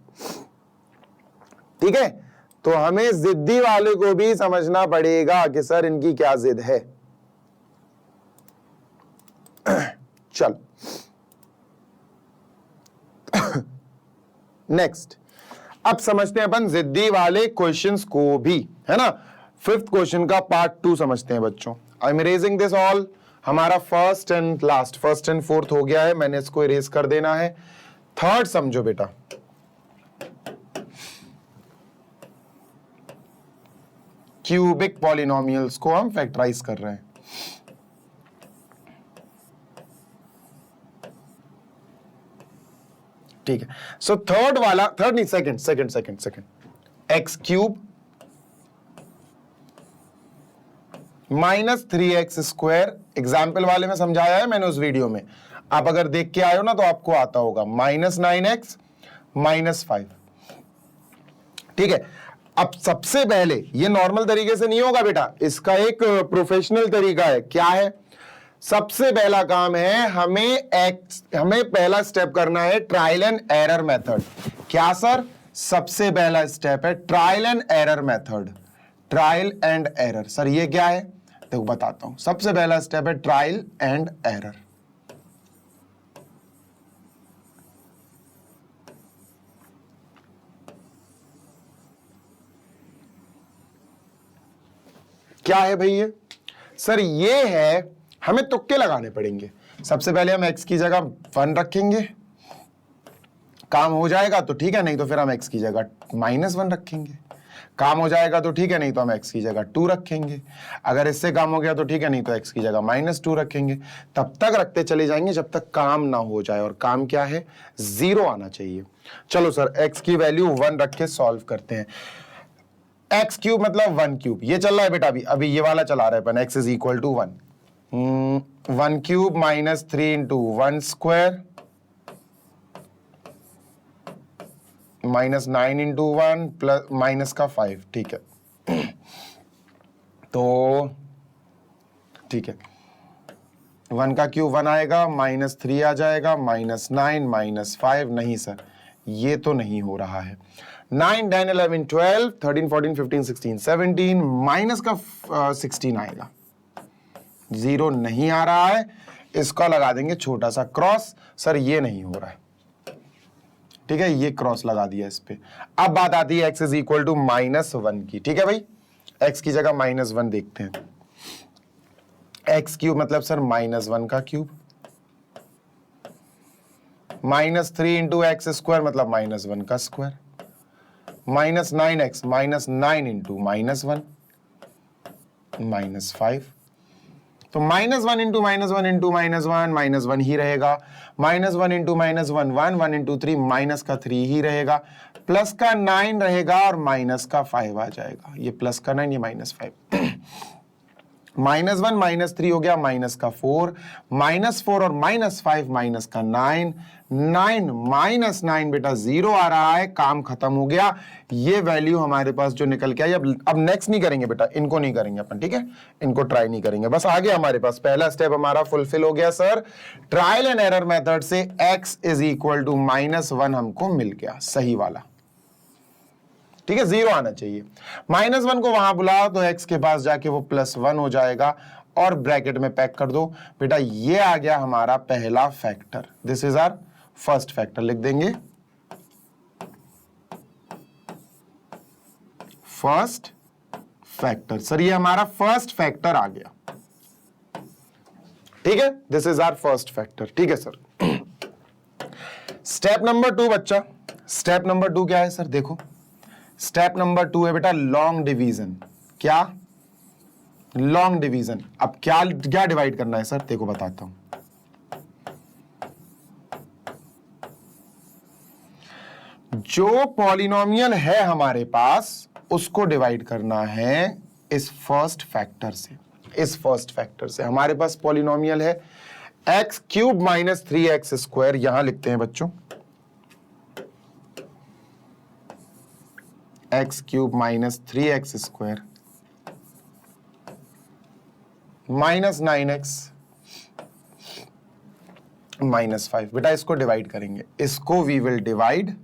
ठीक है। तो हमें जिद्दी वाले को भी समझना पड़ेगा कि सर इनकी क्या जिद है। चल नेक्स्ट, अब समझते हैं अपन जिद्दी वाले क्वेश्चंस को भी, है ना। फिफ्थ क्वेश्चन का पार्ट 2 समझते हैं बच्चों। I am erasing this all. हमारा first and last, first and fourth हो गया है, मैंने इसको इरेज कर देना है। थर्ड समझो बेटा, क्यूबिक पॉलिनोमियल्स को हम फैक्टराइज कर रहे हैं। ठीक है, सो थर्ड वाला, थर्ड नहीं second, x cube minus 3x square, example वाले में समझाया है मैंने उस वीडियो में, आप अगर देख के आए हो ना तो आपको आता होगा, माइनस 9x माइनस 5। ठीक है, अब सबसे पहले ये नॉर्मल तरीके से नहीं होगा बेटा, इसका एक प्रोफेशनल तरीका है। क्या है? सबसे पहला काम है हमें पहला स्टेप करना है ट्रायल एंड एरर मेथड। क्या सर? सबसे पहला स्टेप है trial and error method. Trial and error, sir ये क्या है? देखो बताता हूं। सबसे पहला स्टेप है ट्रायल एंड एरर। क्या है भाई ये? सर ये है, हमें तुक्के लगाने पड़ेंगे। सबसे पहले हम x की जगह 1 रखेंगे, काम हो जाएगा तो ठीक है, नहीं तो फिर हम x की जगह -1 रखेंगे। काम हो जाएगा तो ठीक है, नहीं तो हम x की जगह 2 रखेंगे। अगर इससे काम हो गया तो ठीक है, नहीं तो x की जगह -2 रखेंगे। तब तक रखते चले जाएंगे जब तक काम ना हो जाए, और काम क्या है? 0 आना चाहिए। चलो सर, x की वैल्यू 1 रख के सॉल्व करते हैं। एक्स क्यूब मतलब 1 क्यूब, ये चल रहा है बेटा, अभी ये वाला चला रहा है अपन, x is equal to 1। 1 cube minus 3 into 1 square minus 9 into 1 plus minus का 5। ठीक है, तो ठीक है, 1 का क्यूब 1 आएगा, -3 आ जाएगा, -9 -5। नहीं सर, ये तो नहीं हो रहा है। 9 10 11 12 13 14 15 16 17 माइनस का 16 आएगा। 0 नहीं आ रहा है, इसका लगा देंगे छोटा सा क्रॉस। सर ये नहीं हो रहा है, ठीक है, ये क्रॉस लगा दिया इस पे। अब बात आती है x इज इक्वल टू -1 की। ठीक है भाई, x की जगह -1 देखते हैं। x क्यूब मतलब सर -1 का क्यूब, -3 इंटू एक्स स्क्वायर मतलब -1 का स्क्वायर, -9x -9 इंटू -1 -5। तो -1 इंटू -1 इंटू -1 -1 ही रहेगा। -1 इंटू -1 1 इंटू 3 माइनस का 3 ही रहेगा, प्लस का 9 रहेगा और माइनस का 5 आ जाएगा। ये प्लस का 9, ये -5। -1 -3 हो गया, माइनस का 4, -4 और -5 माइनस का 9 -9 बेटा 0 आ रहा है। काम खत्म हो गया। ये वैल्यू हमारे पास जो निकल के आई, अब नेक्स्ट नहीं करेंगे बेटा, इनको नहीं करेंगे अपन, ठीक है, इनको ट्राई नहीं करेंगे। बस आगे हमारे पास पहला स्टेप हमारा फुलफिल हो गया sir. Trial and error method से x इज इक्वल टू -1 हमको मिल गया, सही वाला। ठीक है, 0 आना चाहिए। -1 को वहां बुलाओ तो x के पास जाके वो +1 हो जाएगा, और ब्रैकेट में पैक कर दो बेटा। ये आ गया हमारा पहला factor. This is our first factor. लिख देंगे फर्स्ट फैक्टर। सर ये हमारा फर्स्ट फैक्टर आ गया, ठीक है, this is our first factor. ठीक है सर। स्टेप नंबर 2 बच्चा, स्टेप नंबर 2 क्या है सर? देखो, स्टेप नंबर 2 है बेटा लॉन्ग डिवीजन। क्या? Long division. अब क्या डिवाइड करना है सर? देखो बताता हूं। जो पॉलिनोमियल है हमारे पास उसको डिवाइड करना है इस फर्स्ट फैक्टर से। इस फर्स्ट फैक्टर से हमारे पास पॉलिनोमियल है X cube minus 3x square, यहां लिखते हैं बच्चों x cube minus 3x square minus 9x minus 5। बेटा इसको डिवाइड करेंगे, इसको वी विल डिवाइड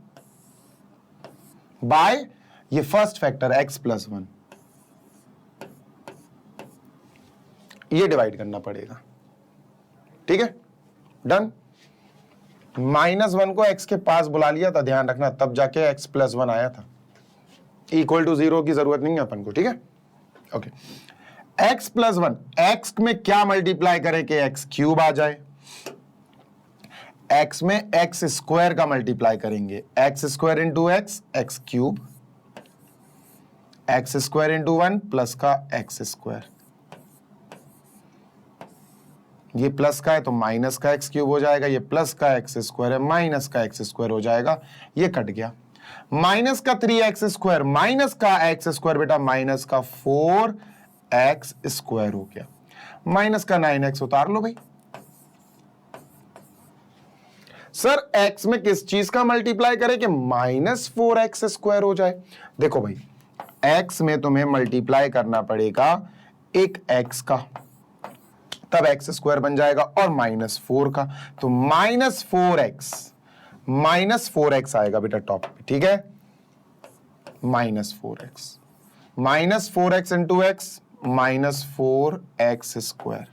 बाय ये फर्स्ट फैक्टर x प्लस 1, ये डिवाइड करना पड़ेगा। ठीक है, डन। -1 को x के पास बुला लिया था, ध्यान रखना, तब जाके x प्लस 1 आया था। इक्वल टू 0 की जरूरत नहीं है अपन को। ठीक है, ओके। x प्लस 1, x में क्या मल्टीप्लाई करें कि x क्यूब आ जाए, x में x स्क्वायर का मल्टीप्लाई करेंगे, x square into x, x cube, x square into 1 plus का एक्स स्क्वायर, ये प्लस का है तो माइनस का एक्स क्यूब हो जाएगा, ये प्लस का एक्स स्क्वायर है माइनस का एक्स स्क्वायर हो जाएगा, ये कट गया। माइनस का 3x स्क्वायर माइनस का एक्स स्क्वायर, बेटा माइनस का 4x स्क्वायर हो गया, माइनस का 9x उतार लो भाई। सर x में किस चीज का मल्टीप्लाई करें कि -4x स्क्वायर हो जाए? देखो भाई, x में तुम्हें मल्टीप्लाई करना पड़ेगा एक x का, तब x स्क्वायर बन जाएगा, और -4 का, तो -4x आएगा बेटा टॉप पे। ठीक है, -4x into x -4x square,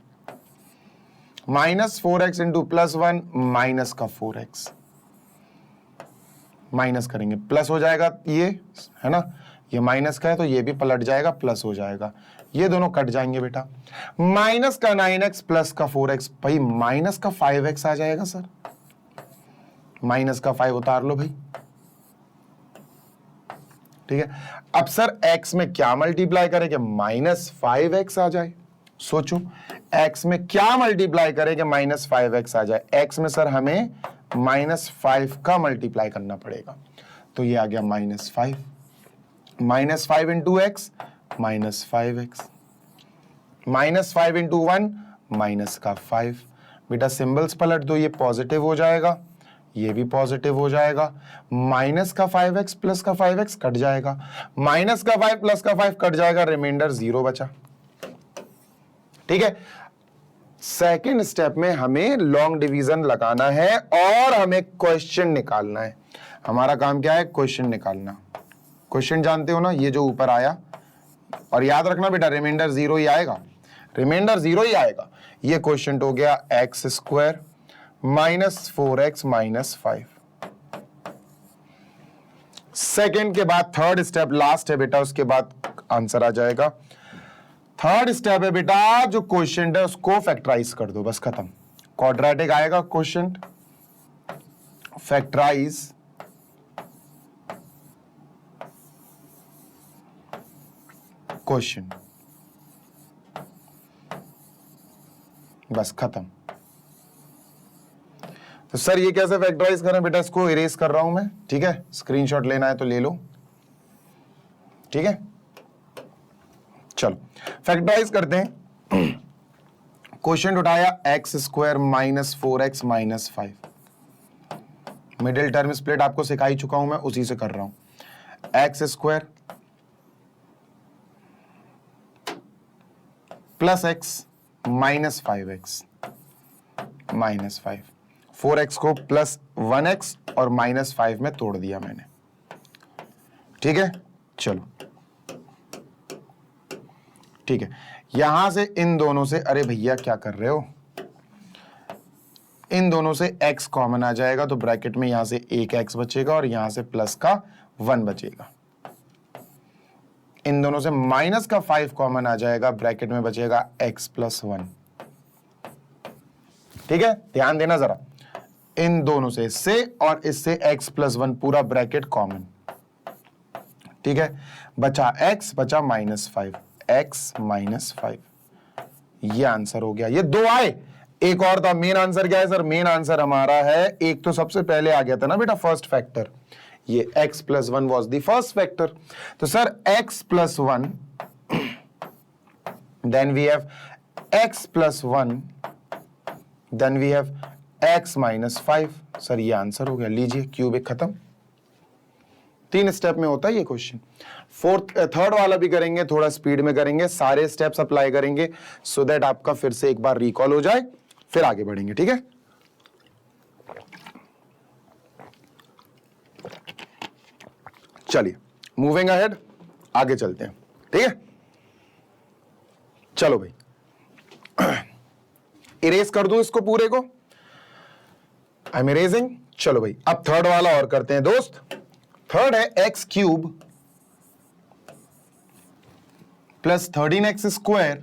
-4x into plus 1 minus का 4x, माइनस करेंगे प्लस हो जाएगा, ये है ना, ये माइनस का है तो ये भी पलट जाएगा, प्लस हो जाएगा, ये दोनों कट जाएंगे बेटा। माइनस का 9x प्लस का 4x, भाई माइनस का 5x आ जाएगा सर, माइनस का 5 उतार लो भाई। ठीक है, अब सर x में क्या मल्टीप्लाई करें कि -5x आ जाए? सोचो x में क्या मल्टीप्लाई करें कि -5x आ जाए? x में सर हमें -5 का मल्टीप्लाई करना पड़ेगा, तो ये आ गया -5, -5 into x -5x, -5 into 1 minus का 5। बेटा सिंबल्स पलट दो, ये पॉजिटिव हो जाएगा, ये भी पॉजिटिव हो जाएगा, माइनस का 5x प्लस का 5x कट जाएगा, माइनस का 5 प्लस का 5 कट जाएगा, रिमाइंडर 0 बचा। ठीक है, सेकेंड स्टेप में हमें लॉन्ग डिवीजन लगाना है और हमें क्वेश्चन निकालना है। हमारा काम क्या है? क्वेश्चन निकालना। क्वेश्चन जानते हो ना, ये जो ऊपर आया, और याद रखना बेटा रिमाइंडर 0 ही आएगा, रिमाइंडर 0 ही आएगा। ये क्वेश्चन हो गया एक्स स्क्वायर -4x -5। सेकेंड के बाद थर्ड स्टेप लास्ट है बेटा, उसके बाद आंसर आ जाएगा। थर्ड स्टेप है बेटा, जो क्वेश्चन है उसको फैक्टराइज कर दो, बस खत्म। क्वाड्रेटिक आएगा क्वेश्चन, फैक्टराइज क्वेश्चन, बस खत्म। तो सर ये कैसे फैक्टराइज करें? बेटा इसको इरेज कर रहा हूं मैं, ठीक है, स्क्रीनशॉट लेना है तो ले लो। ठीक है, चलो फैक्टराइज करते हैं। क्वेश्चन उठाया x square -4x -5, middle term split आपको सिखा ही चुका हूं मैं, उसी से कर रहा हूं। X square plus x -5x -5, 4x को प्लस 1x और -5 में तोड़ दिया मैंने। ठीक है, चलो ठीक है, यहां से इन दोनों से, अरे भैया क्या कर रहे हो, इन दोनों से x कॉमन आ जाएगा, तो ब्रैकेट में यहां से एक x बचेगा और यहां से प्लस का 1 बचेगा। इन दोनों से माइनस का 5 कॉमन आ जाएगा, ब्रैकेट में बचेगा x प्लस 1। ठीक है, ध्यान देना जरा, इन दोनों से, इससे और इससे x प्लस 1 पूरा ब्रैकेट कॉमन। ठीक है, बचा x, बचा -5, x -5, ये आंसर हो गया। ये दो आए, एक और था। मेन आंसर क्या है सर? मेन आंसर हमारा है, एक तो सबसे पहले आ गया था ना बेटा फर्स्ट फैक्टर, ये x plus one was the first factor. तो sir x plus one, then we have x plus one, then we have x minus 5। Sir ये आंसर हो गया, लीजिए क्यूबिक खत्म। 3 स्टेप में होता है ये क्वेश्चन। थर्ड वाला भी करेंगे, थोड़ा स्पीड में करेंगे, सारे स्टेप्स अप्लाई करेंगे सो दैट आपका फिर से एक बार रिकॉल हो जाए, फिर आगे बढ़ेंगे, ठीक है। चलिए मूविंग अहेड, आगे चलते हैं, ठीक है। चलो भाई इरेज कर दूं इसको पूरे को, आई एम इरेजिंग। चलो भाई अब थर्ड वाला और करते हैं दोस्त। थर्ड है X cube plus 13x square,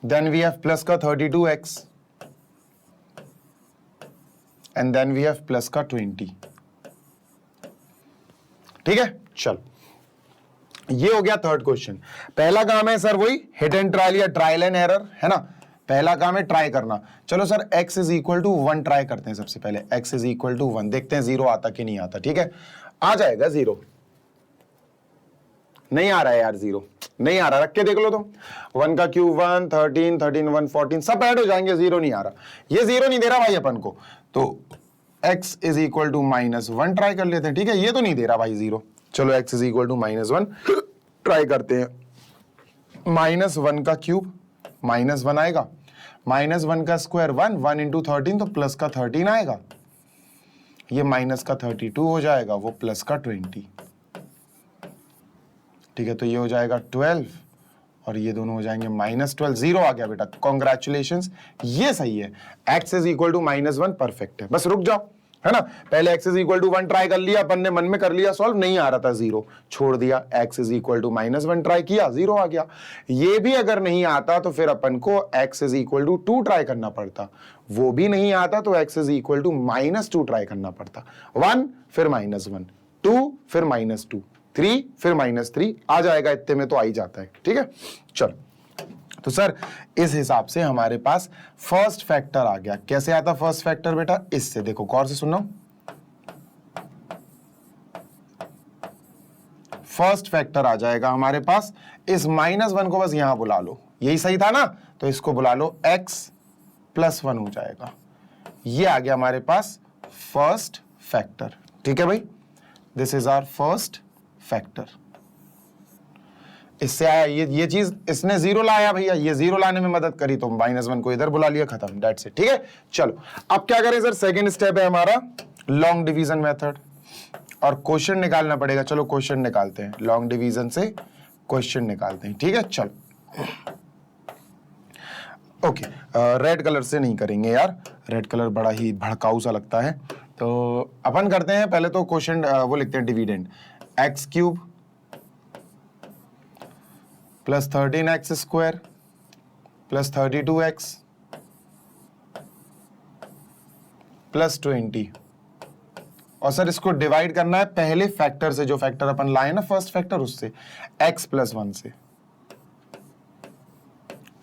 then we have plus का 32x, and then we have plus का 20। ठीक है, चलो ये हो गया थर्ड क्वेश्चन। पहला काम है सर वही हिट एंड ट्रायल या ट्रायल एंड एरर, है ना। पहला काम है ट्राई करना। चलो sir x is equal to 1 try करते हैं सबसे पहले। x इज इक्वल टू 1, देखते हैं 0 आता कि नहीं आता। ठीक है, आ जाएगा 0, नहीं आ रहा है यार, 0 नहीं आ रहा, रख के देख लो तुम। 1 का क्यूब 1, 13, 13 1 14, सब ऐड हो जाएंगे, 0 नहीं आ रहा। ये 0 नहीं दे रहा भाई अपन को, तो x is equal to -1 try कर लेते हैं। ठीक है, ये तो नहीं दे रहा भाई 0। चलो x is equal to -1 try करते हैं। -1 का क्यूब -1 आएगा, -1 का स्क्वायर 1, 1 इंटू 13 तो प्लस का 13 आएगा, ये माइनस का 32 हो जाएगा, वो प्लस का 20। ठीक है, तो ये हो जाएगा 12 और ये दोनों हो जाएंगे -12। 0 आ गया बेटा, कॉन्ग्रेचुलेशंस, ये सही है। x is equal to -1 perfect है। बस रुक जाओ, है ना। पहले x is equal to 1 try कर लिया अपन ने, मन में कर लिया सॉल्व, नहीं आ रहा था 0, छोड़ दिया। x is equal to -1 try किया, 0 आ गया। ये भी अगर नहीं आता तो फिर अपन को x is equal to 2 try करना पड़ता, वो भी नहीं आता तो x is equal to -2 try करना पड़ता। 1 फिर -1, 2 फिर -2, 3 फिर -3 आ जाएगा, इतने में तो आ ही जाता है। ठीक है, चलो तो सर इस हिसाब से हमारे पास फर्स्ट फैक्टर आ गया। कैसे आता फर्स्ट फैक्टर बेटा, इससे देखो, गौर से सुनो। फर्स्ट फैक्टर आ जाएगा हमारे पास, इस -1 को बस यहां बुला लो, यही सही था ना, तो इसको बुला लो, x + 1 हो जाएगा। ये आ गया हमारे पास फर्स्ट फैक्टर। ठीक है भाई, this is our first factor. इससे आया ये चीज, इसने 0 लाया भैया, ये 0 लाने में मदद करी तो -1 को इधर बुला लिया, खत्म, दैट्स इट। ठीक है, चलो अब क्या करें सर, सेकंड स्टेप है हमारा लॉन्ग डिवीजन मेथड, और क्वेश्चन निकालना पड़ेगा। चलो क्वेश्चन निकालते हैं, लॉन्ग डिवीजन से क्वेश्चन निकालते हैं। ठीक है, चलो ओके, रेड कलर से नहीं करेंगे यार, रेड कलर बड़ा ही भड़काऊ सा लगता है, तो अपन करते हैं पहले तो क्वेश्चन वो लिखते हैं dividend, x³ plus 13x square plus 32x plus 20। और सर इसको डिवाइड करना है पहले फैक्टर से, जो फैक्टर अपन लाए ना फर्स्ट फैक्टर, उससे x + 1 से।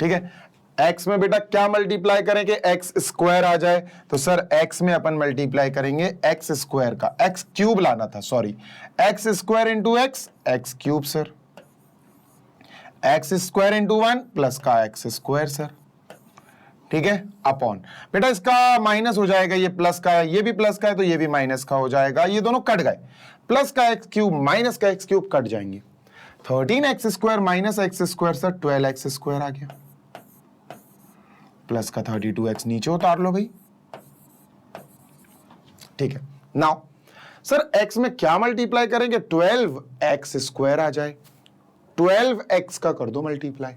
ठीक है, x में बेटा क्या मल्टीप्लाई करेंगे, x स्क्वायर आ जाए, तो सर x में अपन मल्टीप्लाई करेंगे x स्क्वायर का, x³ लाना था, sorry, x square into x³ sir, x square into 1 plus का x स्क्वायर सर। ठीक है, अपॉन, बेटा इसका माइनस हो जाएगा, ये प्लस का है, ये भी प्लस का है, तो ये भी माइनस का हो जाएगा, ये दोनों कट गए, प्लस का x³ माइनस का x³ कट जाएंगे। 13x square minus x square sir 12x square आ गया, प्लस का 32x नीचे उतार लो भाई। ठीक है, नाउ सर x में क्या मल्टीप्लाई करेंगे, 12x स्क्वायर आ जाए, 12x का कर दो मल्टीप्लाई,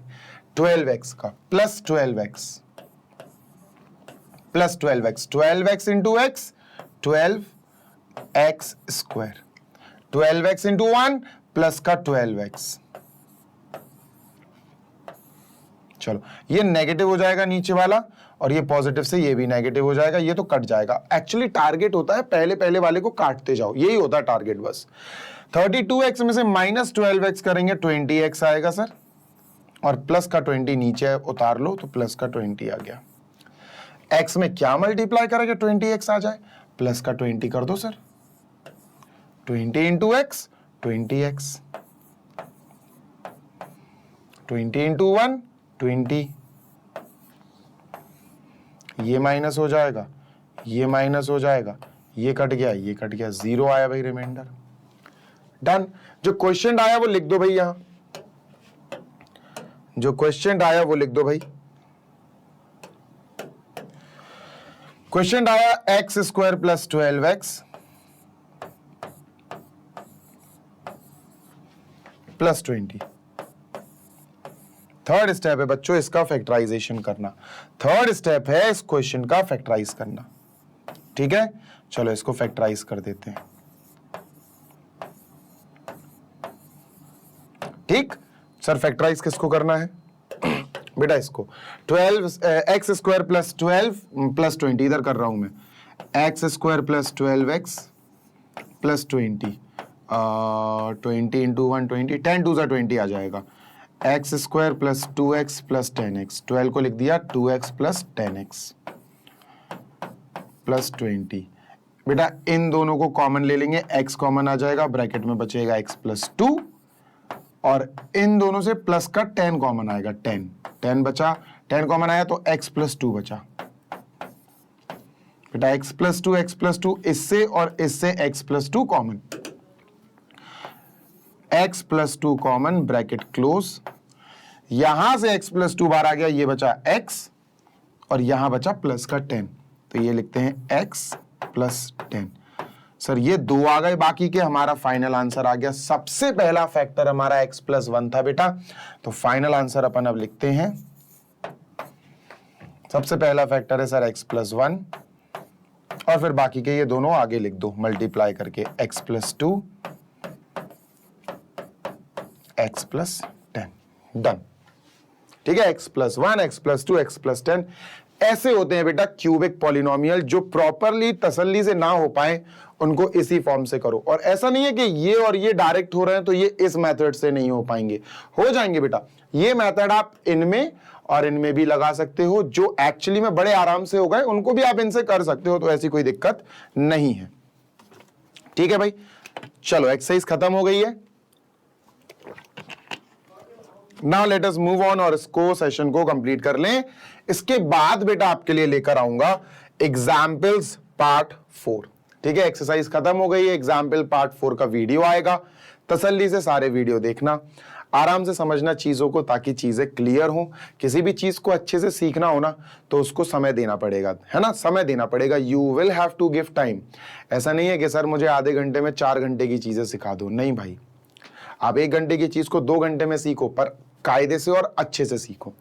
12x का plus 12x plus 12x, 12x into x 12x square, 12x into 1 plus का 12x। चलो ये नेगेटिव हो जाएगा नीचे वाला, और ये पॉजिटिव से ये भी नेगेटिव हो जाएगा, ये तो कट जाएगा। एक्चुअली टारगेट होता है पहले पहले वाले को काटते जाओ, यही होता है टारगेट बस। 32x में से -12x करेंगे, 20x आएगा सर, और प्लस का 20 नीचे उतार लो तो प्लस का 20 आ गया। x में क्या मल्टीप्लाई करेंगे, 20x आ जाए, प्लस का 20 कर दो sir, 20 into x 20x, 20 into 1 20, ये माइनस हो जाएगा, ये माइनस हो जाएगा, ये कट गया, ये कट गया, 0 आया भाई रिमाइंडर। डन। जो क्वेश्चन आया वो लिख दो भाई, यहां जो क्वेश्चन आया वो लिख दो भाई। क्वेश्चन आया x square plus 12x plus 20। Third step है बच्चों इसका फैक्टराइजेशन करना, थर्ड स्टेप है इस क्वेश्चन का फैक्टराइज करना। ठीक है, चलो इसको फैक्टराइज कर देते हैं। ठीक सर, फैक्टराइज किसको करना है बेटा? इसको 12 एक्स स्क्वायर प्लस 12 प्लस 20, इधर कर रहा हूं मैं, x square plus 12x plus 20, 20 into 120, 10 to 20 आ जाएगा। X square plus 2x plus 10x, 12 को लिख दिया 2x प्लस 10x प्लस 20। बेटा इन दोनों को कॉमन ले लेंगे, x कॉमन आ जाएगा, ब्रैकेट में बचेगा x प्लस 2, और इन दोनों से प्लस का 10 कॉमन आएगा, 10 बचा, 10 कॉमन आया तो x प्लस 2 बचा। बेटा x प्लस 2, इससे और इससे x plus 2 common, x plus 2 common, bracket close, यहां से x प्लस 2 बाहर आ गया, ये बचा x और यहां बचा प्लस का 10, तो ये लिखते हैं x प्लस 10। सर ये 2 आ गए, बाकी के हमारा फाइनल आंसर आ गया। सबसे पहला फैक्टर हमारा x प्लस 1 था बेटा, तो फाइनल आंसर अपन अब लिखते हैं, सबसे पहला फैक्टर है सर x प्लस 1, और फिर बाकी के ये दोनों आगे लिख दो मल्टीप्लाई करके, x plus 2 x plus 10, done. ठीक है, x plus 1, x plus 2, x plus 10, ऐसे होते हैं बेटा क्यूबिक पॉलिनोमियल। जो प्रॉपरली तसल्ली से ना हो पाए उनको इसी फॉर्म से करो, और ऐसा नहीं है कि ये और ये डायरेक्ट हो रहे हैं तो ये इस मेथड से नहीं हो पाएंगे, हो जाएंगे बेटा। ये मेथड आप इनमें और इनमें भी लगा सकते हो, जो एक्चुअली में बड़े आराम से हो गए उनको भी आप इनसे कर सकते हो, तो ऐसी कोई दिक्कत नहीं है। ठीक है भाई, चलो एक्सरसाइज खत्म हो गई है। Now let us move on, और इसको सेशन को कंप्लीट कर लें। इसके बाद बेटा आपके लिए लेकर आऊंगा एग्जाम्पल्स पार्ट 4। ठीक है, एक्सरसाइज खत्म हो गई है, एग्जाम्पल पार्ट 4 का वीडियो आएगा। तसल्ली से सारे वीडियो देखना, आराम से समझना चीजों को, ताकि चीजें क्लियर हो। किसी भी चीज को अच्छे से सीखना हो ना तो उसको समय देना पड़ेगा, है ना, समय देना पड़ेगा। You will have to give time. ऐसा नहीं है कि सर मुझे आधे घंटे में 4 घंटे की चीजें सिखा दो, नहीं भाई। आप 1 घंटे की चीज को 2 घंटे में सीखो, पर कायदे से और अच्छे से सीखो।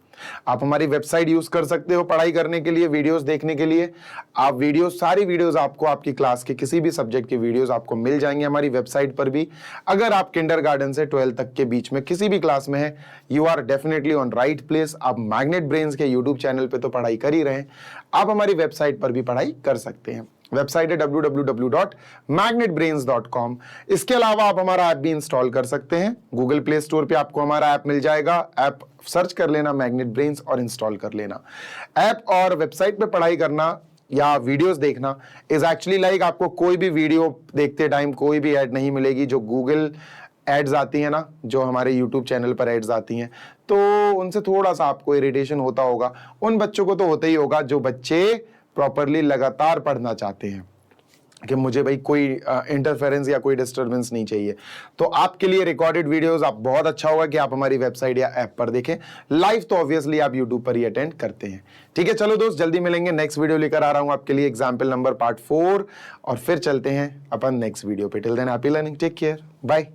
आप हमारी वेबसाइट यूज कर सकते हो पढ़ाई करने के लिए, वीडियोस देखने के लिए। आप वीडियोस, सारी वीडियोस आपको, आपकी क्लास के किसी भी सब्जेक्ट के वीडियोस आपको मिल जाएंगे हमारी वेबसाइट पर भी। अगर आप किंडरगार्टन से 12 तक के बीच में किसी भी क्लास में है, you are definitely on right place. आप मैग्नेट ब्रेन्स के यूट्यूब चैनल पे तो पढ़ाई कर ही रहे हैं, आप हमारी वेबसाइट पर भी पढ़ाई कर सकते हैं। वेबसाइट है www.magnetbrains.com। इसके अलावा आप हमारा ऐप भी इंस्टॉल कर सकते हैं। गूगल प्ले स्टोर पे आपको हमारा ऐप मिल जाएगा, ऐप सर्च कर लेना मैग्नेट ब्रेन्स और इंस्टॉल कर लेना। ऐप और वेबसाइट पे पढ़ाई करना या वीडियोस देखना इज एक्चुअली लाइक, आपको कोई भी वीडियो देखते टाइम कोई भी ऐड नहीं मिलेगी। जो गूगल एड्स आती है ना, जो हमारे यूट्यूब चैनल पर एड्स आती हैं, तो उनसे थोड़ा सा आपको इरिटेशन होता होगा। उन बच्चों को तो होता ही होगा जो बच्चे प्रॉपरली लगातार पढ़ना चाहते हैं कि मुझे भाई कोई इंटरफेरेंस या कोई डिस्टरबेंस नहीं चाहिए। तो आपके लिए रिकॉर्डेड वीडियोस आप बहुत अच्छा होगा कि आप हमारी वेबसाइट या ऐप पर देखें। लाइव तो ऑब्वियसली आप यूट्यूब पर ही अटेंड करते हैं। ठीक है, चलो दोस्त, जल्दी मिलेंगे। नेक्स्ट वीडियो लेकर आ रहा हूं आपके लिए, एग्जाम्पल नंबर पार्ट 4, और फिर चलते हैं अपन नेक्स्ट वीडियो पे। Till then happy learning, take care, bye.